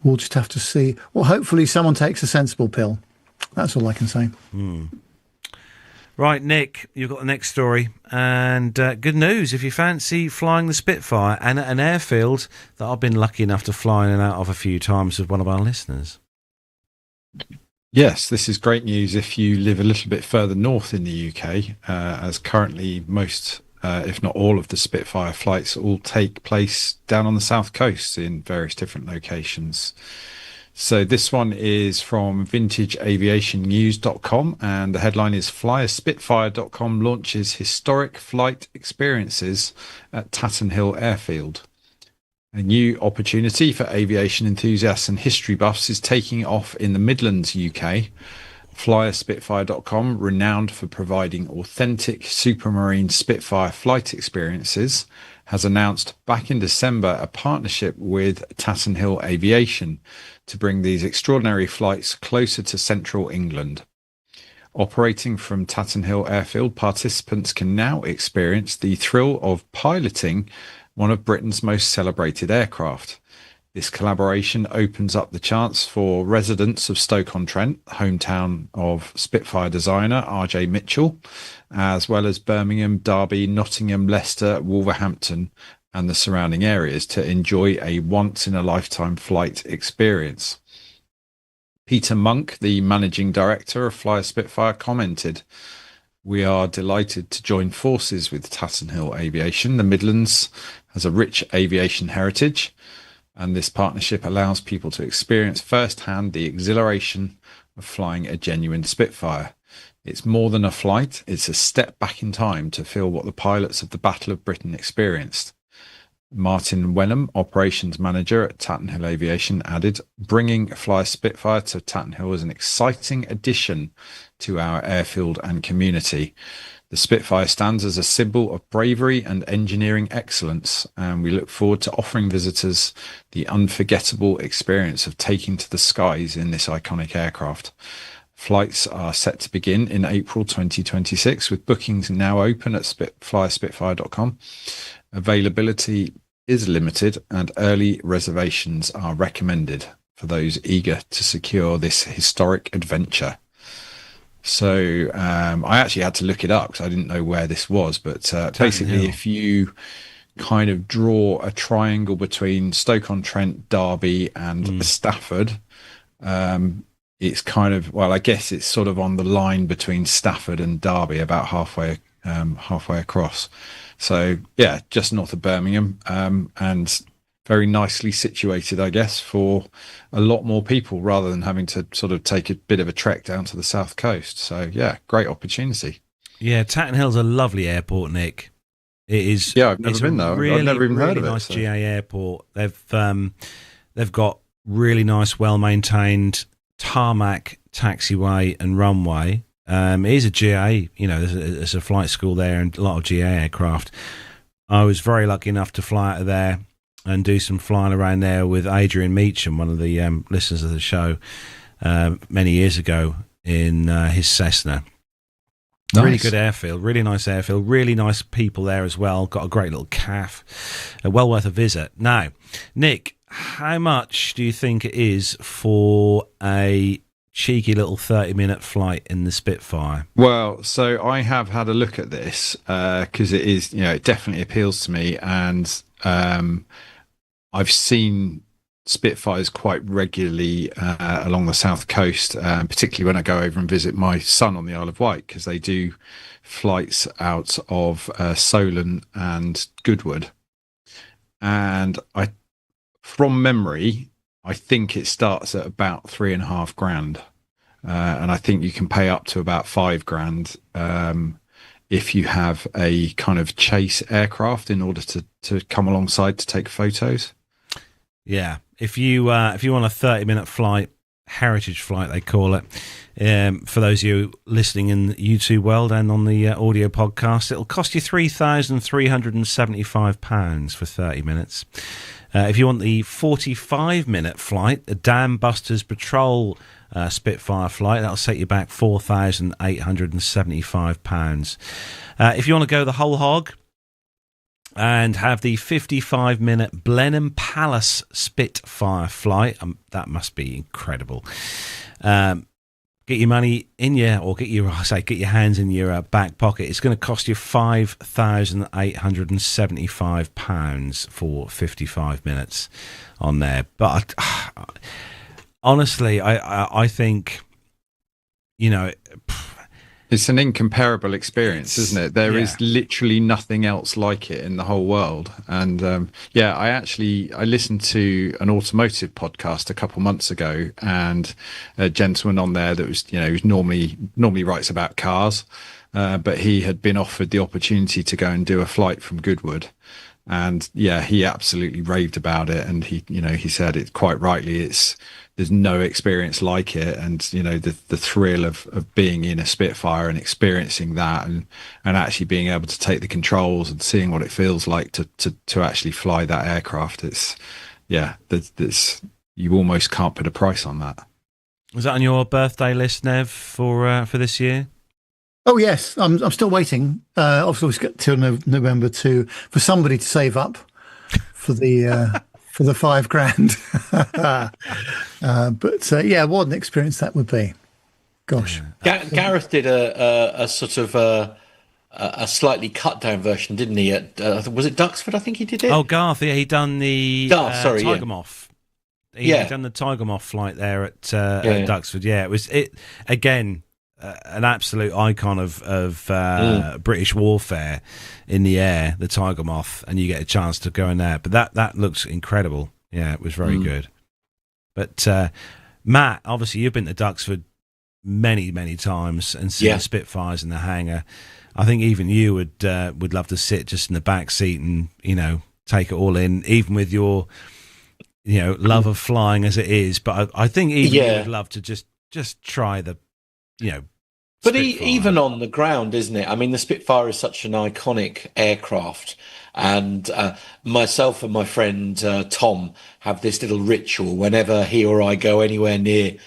we'll just have to see. Well, hopefully someone takes a sensible pill. That's all I can say. Right, Nick, you've got the next story. And good news, if you fancy flying the Spitfire, and at an airfield that I've been lucky enough to fly in and out of a few times with one of our listeners. Yes, this is great news if you live a little bit further north in the UK, as currently most, if not all, of the Spitfire flights all take place down on the south coast in various different locations. So this one is from vintageaviationnews.com, and the headline is FlyASpitfire.com launches historic flight experiences at Tatenhill Airfield. A new opportunity for aviation enthusiasts and history buffs is taking off in the Midlands, UK. FlyASpitfire.com, renowned for providing authentic Supermarine Spitfire flight experiences, has announced back in December a partnership with Tatenhill Aviation to bring these extraordinary flights closer to central England. Operating from Tatenhill Airfield, participants can now experience the thrill of piloting one of Britain's most celebrated aircraft. This collaboration opens up the chance for residents of Stoke-on-Trent, hometown of Spitfire designer R.J. Mitchell, as well as Birmingham, Derby, Nottingham, Leicester, Wolverhampton, and the surrounding areas to enjoy a once-in-a-lifetime flight experience. Peter Monk, the managing director of FlyASpitfire, commented, "We are delighted to join forces with Tatenhill Aviation. The Midlands has a rich aviation heritage, and this partnership allows people to experience firsthand the exhilaration of flying a genuine Spitfire. It's more than a flight, it's a step back in time to feel what the pilots of the Battle of Britain experienced." Martin Wenham, operations manager at Tatenhill Aviation, added, "Bringing FlyASpitfire to Tatenhill is an exciting addition to our airfield and community. The Spitfire stands as a symbol of bravery and engineering excellence, and we look forward to offering visitors the unforgettable experience of taking to the skies in this iconic aircraft. Flights are set to begin in April 2026, with bookings now open at FlyASpitfire.com. Availability is limited, and early reservations are recommended for those eager to secure this historic adventure." So I actually had to look it up because I didn't know where this was. But basically, if you kind of draw a triangle between Stoke-on-Trent, Derby, and Stafford, it's kind of, well, I guess it's sort of on the line between Stafford and Derby, about halfway across. So yeah, just north of Birmingham, and very nicely situated, I guess, for a lot more people rather than having to sort of take a bit of a trek down to the south coast. So yeah, great opportunity. Yeah, Tatenhill's a lovely airport, Nick. It is. Yeah, I've never been there. I've never even heard of it. Nice GA airport. They've got really nice, well maintained tarmac, taxiway, and runway. It is a GA. You know, there's a flight school there and a lot of GA aircraft. I was very lucky enough to fly out of there and do some flying around there with Adrian Meacham, one of the listeners of the show, many years ago in his Cessna. Nice. Really good airfield, really nice airfield, really nice people there as well. Got a great little cafe, well worth a visit. Now, Nick, how much do you think it is for a cheeky little 30-minute flight in the Spitfire? Well, so I have had a look at this because it is, you know, it definitely appeals to me, and I've seen Spitfires quite regularly along the south coast, particularly when I go over and visit my son on the Isle of Wight, because they do flights out of Solent and Goodwood. And from memory, I think it starts at about $3,500. And I think you can pay up to about $5,000 if you have a kind of chase aircraft in order to come alongside to take photos. Yeah, if you want a 30-minute flight, heritage flight they call it, for those of you listening in the YouTube world and on the audio podcast, it'll cost you £3,375 for 30 minutes. If you want the 45-minute flight, a Dam Busters Patrol Spitfire flight, that'll set you back £4,875. If you want to go the whole hog and have the 55-minute Blenheim Palace Spitfire flight, that must be incredible. Get your money in get your hands in your back pocket. It's going to cost you £5,875 for 55 minutes on there. But honestly, I think, it's an incomparable experience, isn't it? There is literally nothing else like it in the whole world. And I listened to an automotive podcast a couple months ago, and a gentleman on there that was, who normally writes about cars, but he had been offered the opportunity to go and do a flight from Goodwood. And he absolutely raved about it. And he said it quite rightly. There's no experience like it, and the thrill of being in a Spitfire and experiencing that, and actually being able to take the controls and seeing what it feels like to actually fly that aircraft. You almost can't put a price on that. Was that on your birthday list, Nev, for this year? Oh yes, I'm still waiting. Obviously, we've got till November for somebody to save up for the. For the $5,000, but what an experience that would be. Gosh, Gareth did a sort of a slightly cut down version, didn't he? At was it Duxford? I think he did it. Oh, Garth, he done the Tiger Moth. He done the Tiger Moth flight there at Duxford. Yeah, it was again. An absolute icon of British warfare in the air, the Tiger Moth, and you get a chance to go in there. But that looks incredible. Yeah, it was very good. But Matt, obviously you've been to Duxford many, many times and seen the Spitfires in the hangar. I think even you would love to sit just in the back seat and take it all in, even with your love of flying as it is. But I think even you would love to just try the. But even on the ground, isn't it? I mean, the Spitfire is such an iconic aircraft, and myself and my friend Tom have this little ritual whenever he or I go anywhere near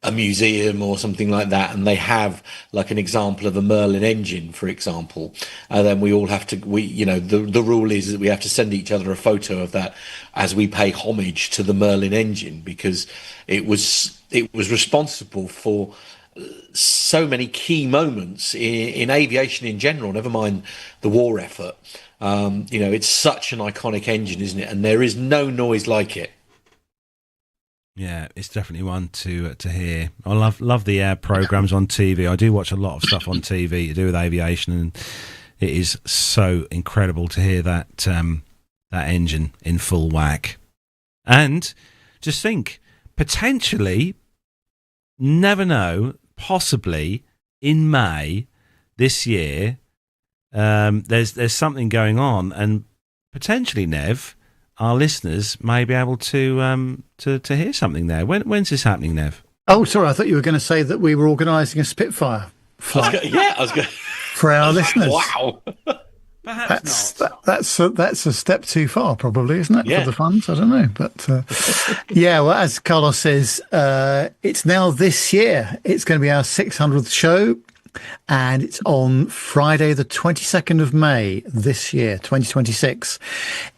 a museum or something like that, and they have like an example of a Merlin engine, for example, and then we all have to, the rule is that we have to send each other a photo of that as we pay homage to the Merlin engine, because it was responsible for so many key moments in aviation in general, never mind the war effort. It's such an iconic engine, isn't it? And there is no noise like it. Yeah, it's definitely one to hear. I love the air programs on TV. I do watch a lot of stuff on TV to do with aviation, and it is so incredible to hear that engine in full whack. And just think, potentially, never know, possibly in May this year, there's something going on, and potentially, Nev, our listeners may be able to hear something there. When's this happening, Nev? Oh, sorry, I thought you were going to say that we were organising a Spitfire flight. I was going for our listeners. Wow. Perhaps that's a step too far, probably, isn't it? Yeah. For the funds, I don't know, but well, as Carlos says, it's now this year. It's going to be our 600th show. and it's on Friday, the 22nd of May this year, 2026.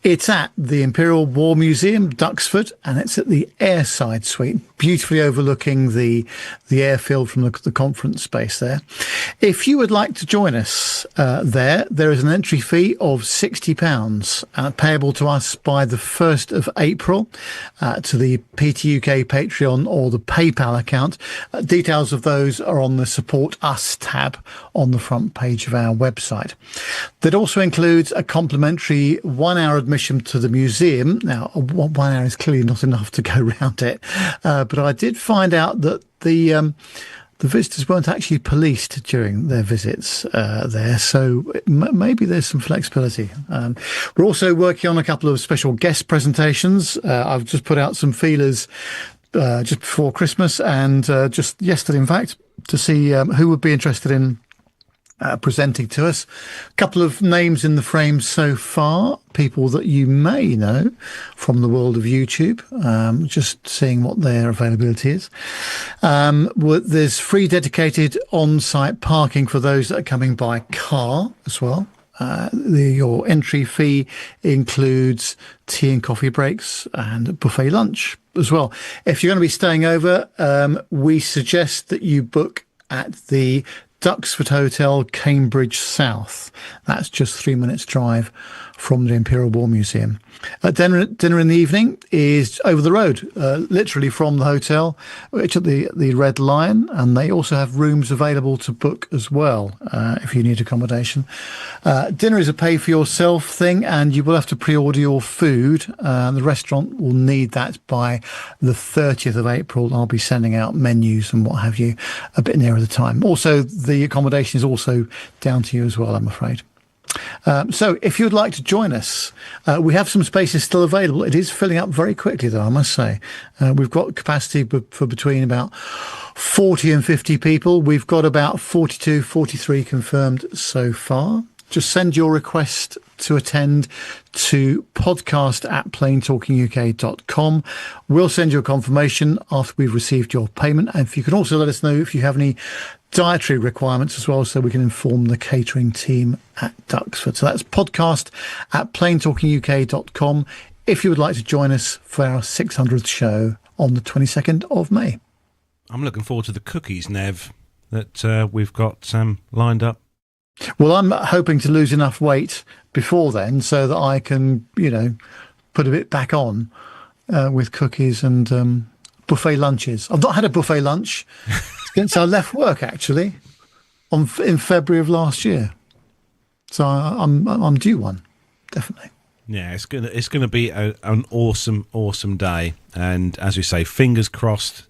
It's at the Imperial War Museum, Duxford, and it's at the Airside Suite, beautifully overlooking the airfield from the conference space there. If you would like to join us there is an entry fee of £60 payable to us by the 1st of April to the PTUK Patreon or the PayPal account. Details of those are on the Support Us tab on the front page of our website. That also includes a complimentary 1 hour admission to the museum. Now, 1 hour is clearly not enough to go around it, but I did find out that the visitors weren't actually policed during their visits there, so maybe there's some flexibility. We're also working on a couple of special guest presentations. I've just put out some feelers just before Christmas and just yesterday, in fact, to see who would be interested in presenting to us. A couple of names in the frame so far, people that you may know from the world of YouTube, just seeing what their availability is. There's free dedicated on-site parking for those that are coming by car as well. Your entry fee includes tea and coffee breaks and buffet lunch as well. If you're going to be staying over, we suggest that you book at the Duxford Hotel, Cambridge South. That's just 3 minutes drive from the Imperial War Museum. Dinner in the evening is over the road, literally from the hotel, which at the Red Lion, and they also have rooms available to book as well if you need accommodation. Dinner is a pay-for-yourself thing, and you will have to pre-order your food. The restaurant will need that by the 30th of April. I'll be sending out menus and what have you a bit nearer the time. Also, the accommodation is also down to you as well, I'm afraid. So if you'd like to join us, we have some spaces still available. It is filling up very quickly, though, I must say. We've got capacity for between about 40 and 50 people. We've got about 42, 43 confirmed so far. Just send your request to attend to podcast@planetalkinguk.com. We'll send you a confirmation after we've received your payment. And if you can also let us know if you have any dietary requirements as well, so we can inform the catering team at Duxford. So that's podcast@planetalkinguk.com if you would like to join us for our 600th show on the 22nd of May. I'm looking forward to the cookies, Nev, that we've got lined up. Well, I'm hoping to lose enough weight before then so that I can, put a bit back on with cookies and buffet lunches. I've not had a buffet lunch since I left work, actually, in February of last year. So I'm due one, definitely. Yeah, it's gonna be an awesome day, and as we say, fingers crossed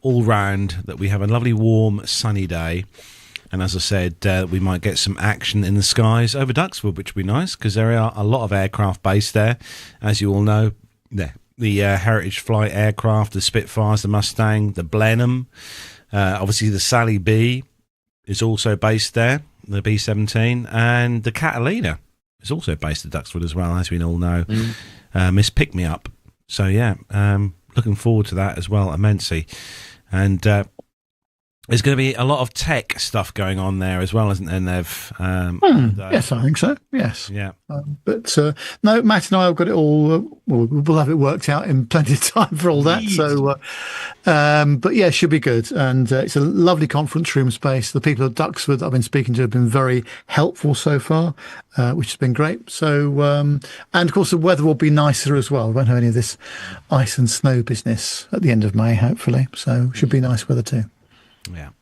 all round that we have a lovely, warm, sunny day. And as I said, we might get some action in the skies over Duxford, which would be nice because there are a lot of aircraft based there, as you all know. The Heritage Flight aircraft, the Spitfires, the Mustang, the Blenheim, obviously the Sally B is also based there, the B-17, and the Catalina is also based at Duxford as well, as we all know. Miss Pick Me Up. So yeah, looking forward to that as well immensely. And there's going to be a lot of tech stuff going on there as well, isn't there, Nev? Yes, I think so. Yes. Yeah. But no, Matt and I have got it all. We'll have it worked out in plenty of time for all that. So, but yeah, should be good. And it's a lovely conference room space. The people at Duxford that I've been speaking to have been very helpful so far, which has been great. So, and of course, the weather will be nicer as well. We won't have any of this ice and snow business at the end of May, hopefully. So, should be nice weather too. Yeah.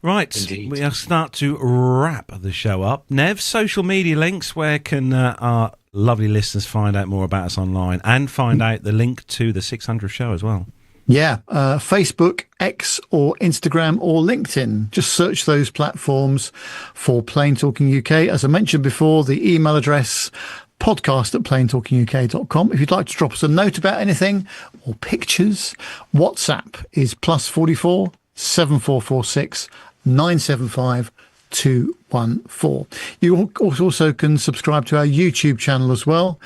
Right, Indeed. we'll start to wrap the show up. Nev, social media links, where can our lovely listeners find out more about us online and find out the link to the 600th show as well? Yeah, Facebook, X or Instagram or LinkedIn. Just search those platforms for Plane Talking UK. As I mentioned before, the email address podcast@planetalkinguk.com. If you'd like to drop us a note about anything or pictures, WhatsApp is +44 7446 975 214. You also can subscribe to our YouTube channel as well,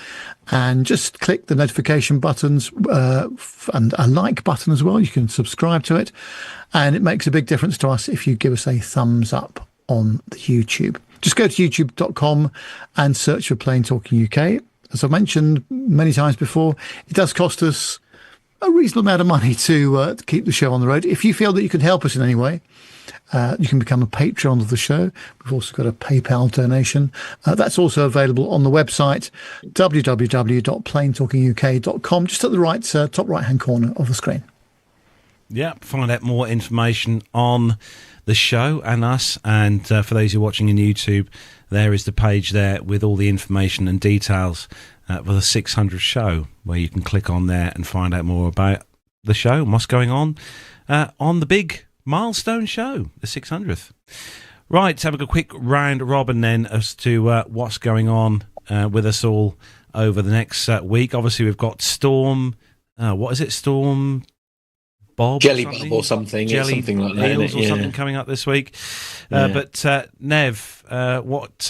and just click the notification buttons and a like button as well. You can subscribe to it, and it makes a big difference to us if you give us a thumbs up on the YouTube. Just go to youtube.com and search for Plane Talking UK. As I've mentioned many times before, it does cost us a reasonable amount of money to keep the show on the road. If you feel that you can help us in any way, you can become a patron of the show. We've also got a PayPal donation. That's also available on the website, www.planetalkinguk.com, just at the top right-hand corner of the screen. Yeah, find out more information on the show and us. And for those who are watching on YouTube, there is the page there with all the information and details for the 600th show, where you can click on there and find out more about the show and what's going on the big milestone show, the 600th. Right, have a quick round robin then as to what's going on with us all over the next week. Obviously, we've got Storm. What is it? Storm Bob? Jelly Bob or something. Jelly something like that. Eels or something coming up this week. But Nev, what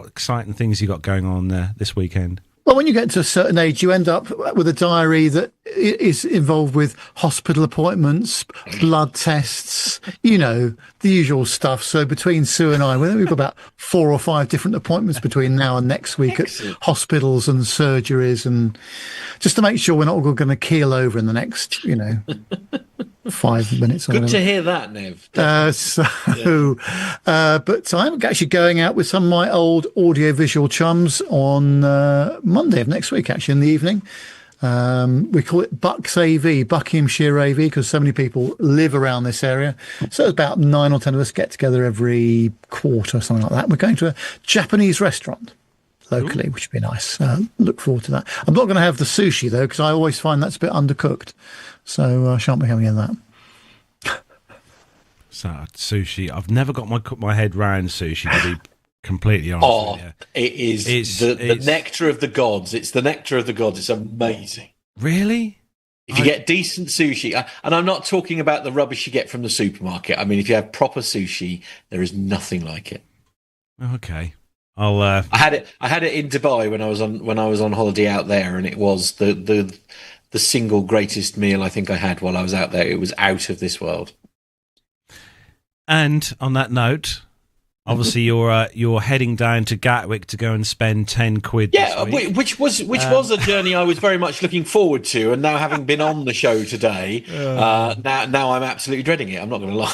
exciting things you got going on this weekend? Well, when you get to a certain age, you end up with a diary that is involved with hospital appointments, blood tests, the usual stuff. So between Sue and I, we've got about 4 or 5 different appointments between now and next week at hospitals and surgeries, and just to make sure we're not all going to keel over in the next, 5 minutes. Good to hear that, Nev. But I'm actually going out with some of my old audio-visual chums on Monday of next week, actually, in the evening. We call it Bucks AV, Buckinghamshire AV, because so many people live around this area. So about 9 or 10 of us get together every quarter or something like that. We're going to a Japanese restaurant locally, which would be nice. Look forward to that. I'm not going to have the sushi, though, because I always find that's a bit undercooked. So I shan't be having any of that. So sushi, I've never got my head round sushi, to be completely honest with you. It's the nectar of the gods. It's the nectar of the gods. It's amazing. Really? If you get decent sushi, and I'm not talking about the rubbish you get from the supermarket. I mean, if you have proper sushi, there is nothing like it. Okay. I had it in Dubai when I was on holiday out there, and it was the single greatest meal I think I had while I was out there. It was out of this world. And on that note, obviously you're heading down to Gatwick to go and spend 10 quid. Yeah, this week. which was a journey I was very much looking forward to, and now having been on the show today, now I'm absolutely dreading it. I'm not going to lie.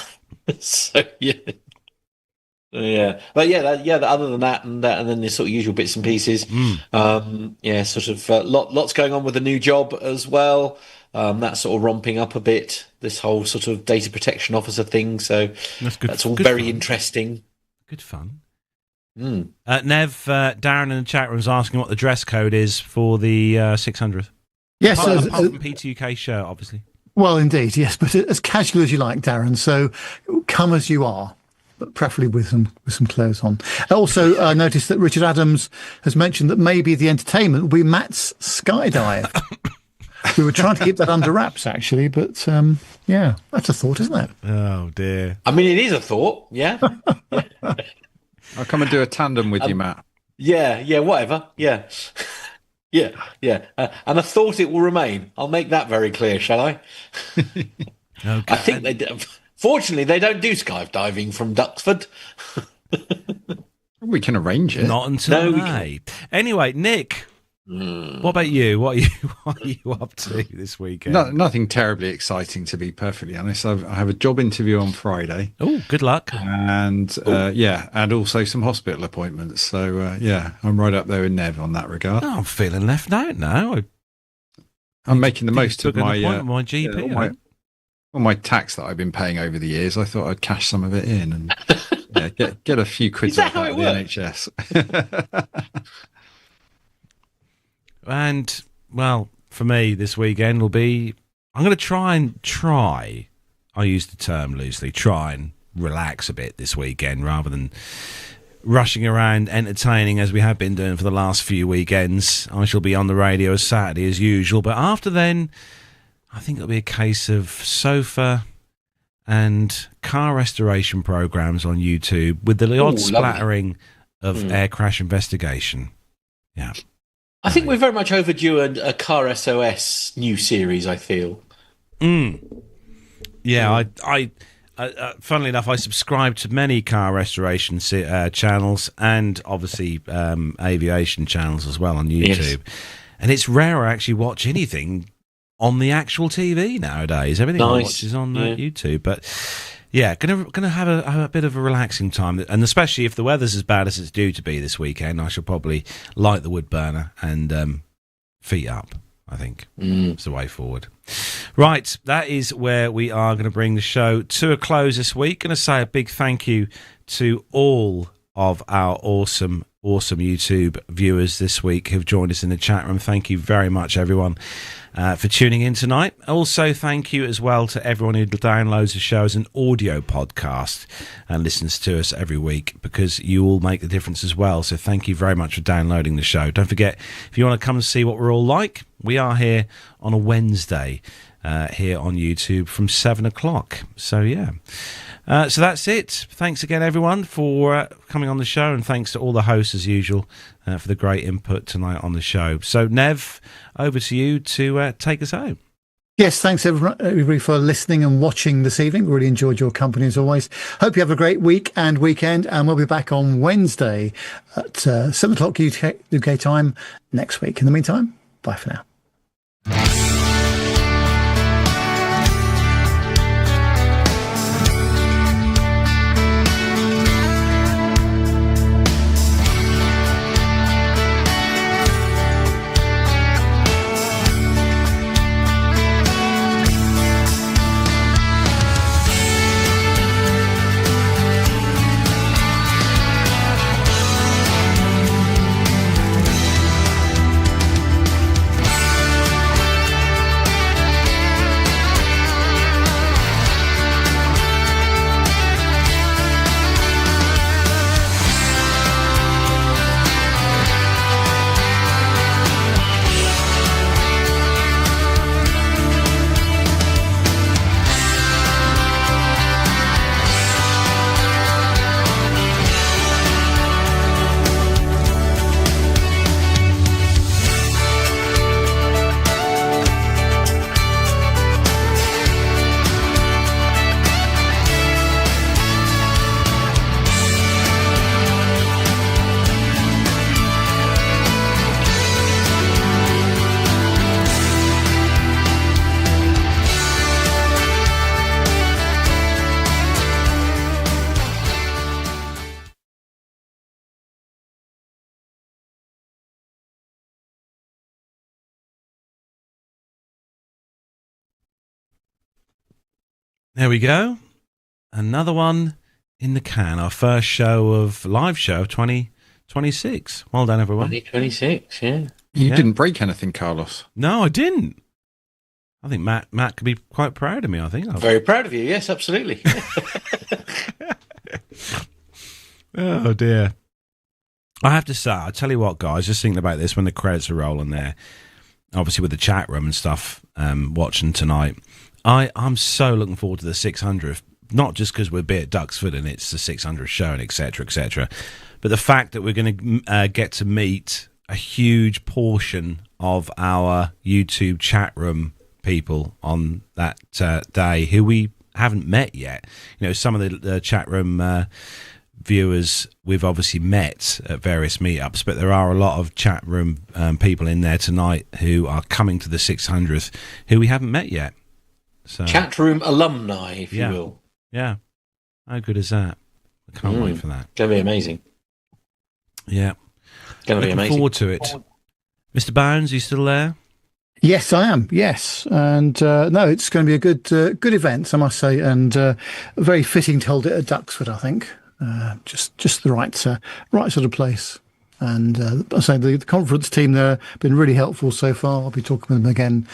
So yeah, but other than that, and then the sort of usual bits and pieces. Lots going on with the new job as well. That's sort of ramping up a bit, this whole sort of data protection officer thing. So that's all very fun. Interesting. Good fun. Nev, Darren in the chat room is asking what the dress code is for the 600th. Yes, apart from P2UK shirt, obviously. Well, indeed, yes, but as casual as you like, Darren. So come as you are, but preferably with some clothes on. Also, I noticed that Richard Adams has mentioned that maybe the entertainment will be Matt's skydive. We were trying to keep that under wraps, actually, but that's a thought, isn't it? Oh, dear. I mean, it is a thought, yeah. I'll come and do a tandem with you, Matt. Yeah, whatever, yeah. Yeah. And I thought it will remain. I'll make that very clear, shall I? Okay. I think fortunately, they don't do skydiving from Duxford. We can arrange it. Not until May. Anyway, Nick... What about you? What are you up to this weekend? Nothing terribly exciting, to be perfectly honest. I have a job interview on Friday. Oh, good luck! And and also some hospital appointments. So I'm right up there with Nev on that regard. Oh, I'm feeling left out now. I'm making the most of my GP. All my tax that I've been paying over the years. I thought I'd cash some of it in and get a few quid out of the NHS. And, well, for me this weekend will be, I'm going to try, I use the term loosely, try and relax a bit this weekend rather than rushing around entertaining as we have been doing for the last few weekends. I shall be on the radio Saturday as usual, but after then, I think it'll be a case of sofa and car restoration programs on YouTube with the odd splattering of air crash investigation. Yeah. I think we're very much overdue a Car SOS new series, I feel. Yeah, I funnily enough, I subscribe to many car restoration channels and obviously aviation channels as well on YouTube. Yes. And it's rare I actually watch anything on the actual TV nowadays. Everything I watch is on YouTube. But yeah, gonna have a bit of a relaxing time, and especially if the weather's as bad as it's due to be this weekend, I shall probably light the wood burner and feet up. I think it's the way forward. Right, that is where we are going to bring the show to a close this week. Going to say a big thank you to all of our awesome YouTube viewers this week who've joined us in the chat room. Thank you very much, everyone, for tuning in tonight. Also, thank you as well to everyone who downloads the show as an audio podcast and listens to us every week, because you all make the difference as well. So thank you very much for downloading the show. Don't forget, if you want to come and see what we're all like, we are here on a Wednesday here on YouTube from 7 o'clock. So, yeah. So that's it. Thanks again, everyone, for coming on the show, and thanks to all the hosts, as usual, for the great input tonight on the show. So, Nev, over to you to take us home. Yes, thanks everybody for listening and watching this evening. Really enjoyed your company as always. Hope you have a great week and weekend, and we'll be back on Wednesday at 7 o'clock UK time next week. In the meantime, bye for now. There we go. Another one in the can. Our first show of live show of 2026. Well done, everyone. 2026, yeah. You didn't break anything, Carlos. No, I didn't. I think Matt could be quite proud of me, I think. Very proud of you, yes, absolutely. Oh, dear. I have to say, I tell you what, guys, just thinking about this when the credits are rolling there, obviously with the chat room and stuff, watching tonight, I'm so looking forward to the 600th, not just because we'll be at Duxford and it's the 600th show and etc., but the fact that we're going to get to meet a huge portion of our YouTube chat room people on that day who we haven't met yet. You know, some of the chat room viewers we've obviously met at various meetups, but there are a lot of chat room people in there tonight who are coming to the 600th who we haven't met yet. So, chat room alumni, if you will. Yeah. How good is that? I can't wait for that. Going to be amazing. Yeah. Going to be amazing. Looking forward to it. Mr. Bounds, are you still there? Yes, I am. Yes, and no, it's going to be a good event, I must say, and very fitting to hold it at Duxford. I think just the right sort of place. And I say the conference team there have been really helpful so far. I'll be talking with them again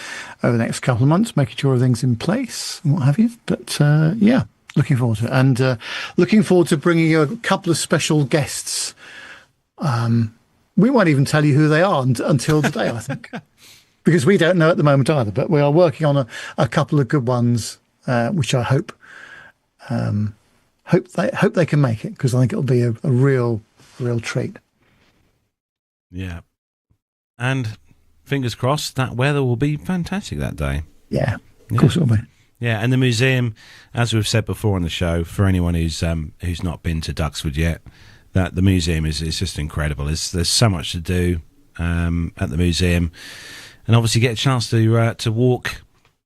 over the next couple of months, making sure everything's in place and what have you. But yeah, looking forward to it, and looking forward to bringing you a couple of special guests. We won't even tell you who they are until today, I think. Because we don't know at the moment either, but we are working on a couple of good ones, which I hope Hope they can make it, because I think it'll be a real treat. Yeah, and fingers crossed that weather will be fantastic that day. Yeah, of course it will be. Yeah, and the museum, as we've said before on the show, for anyone who's not been to Duxford yet, that the museum is just incredible. There's so much to do at the museum, and obviously get a chance to walk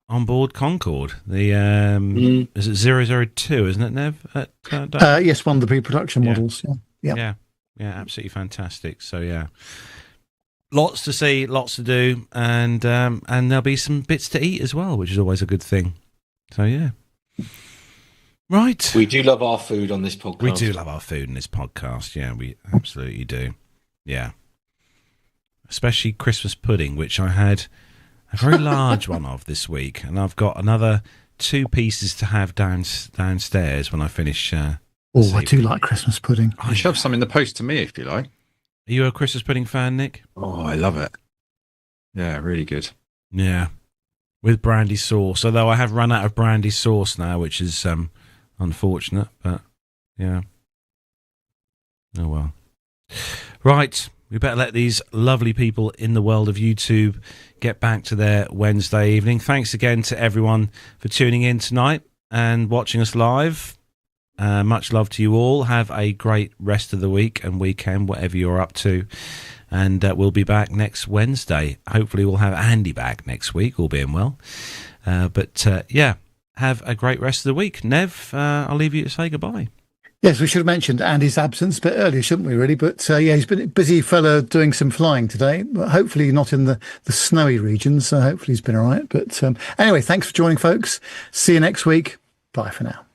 on board Concorde. The is it 002, isn't it, Nev? Yes, one of the pre-production models. Yeah, absolutely fantastic. So yeah, lots to see, lots to do, and there'll be some bits to eat as well, which is always a good thing. So yeah, right. We do love our food on this podcast. We do love our food in this podcast. Yeah, we absolutely do. Yeah, especially Christmas pudding, which I had a very large one of this week, and I've got another 2 pieces to have downstairs when I finish. I do like Christmas pudding. You shove some in the post to me if you like. Are you a Christmas pudding fan, Nick? Oh, I love it. Yeah, really good. Yeah, with brandy sauce. Although I have run out of brandy sauce now, which is unfortunate. But yeah. Oh well. Right. We better let these lovely people in the world of YouTube get back to their Wednesday evening. Thanks again to everyone for tuning in tonight and watching us live. Much love to you all. Have a great rest of the week and weekend, whatever you're up to. And we'll be back next Wednesday. Hopefully we'll have Andy back next week, all being well. But have a great rest of the week. Nev, I'll leave you to say goodbye. Yes, we should have mentioned Andy's absence a bit earlier, shouldn't we, really? But he's been a busy fellow doing some flying today. Hopefully not in the snowy regions, so hopefully he's been all right. But anyway, thanks for joining, folks. See you next week. Bye for now.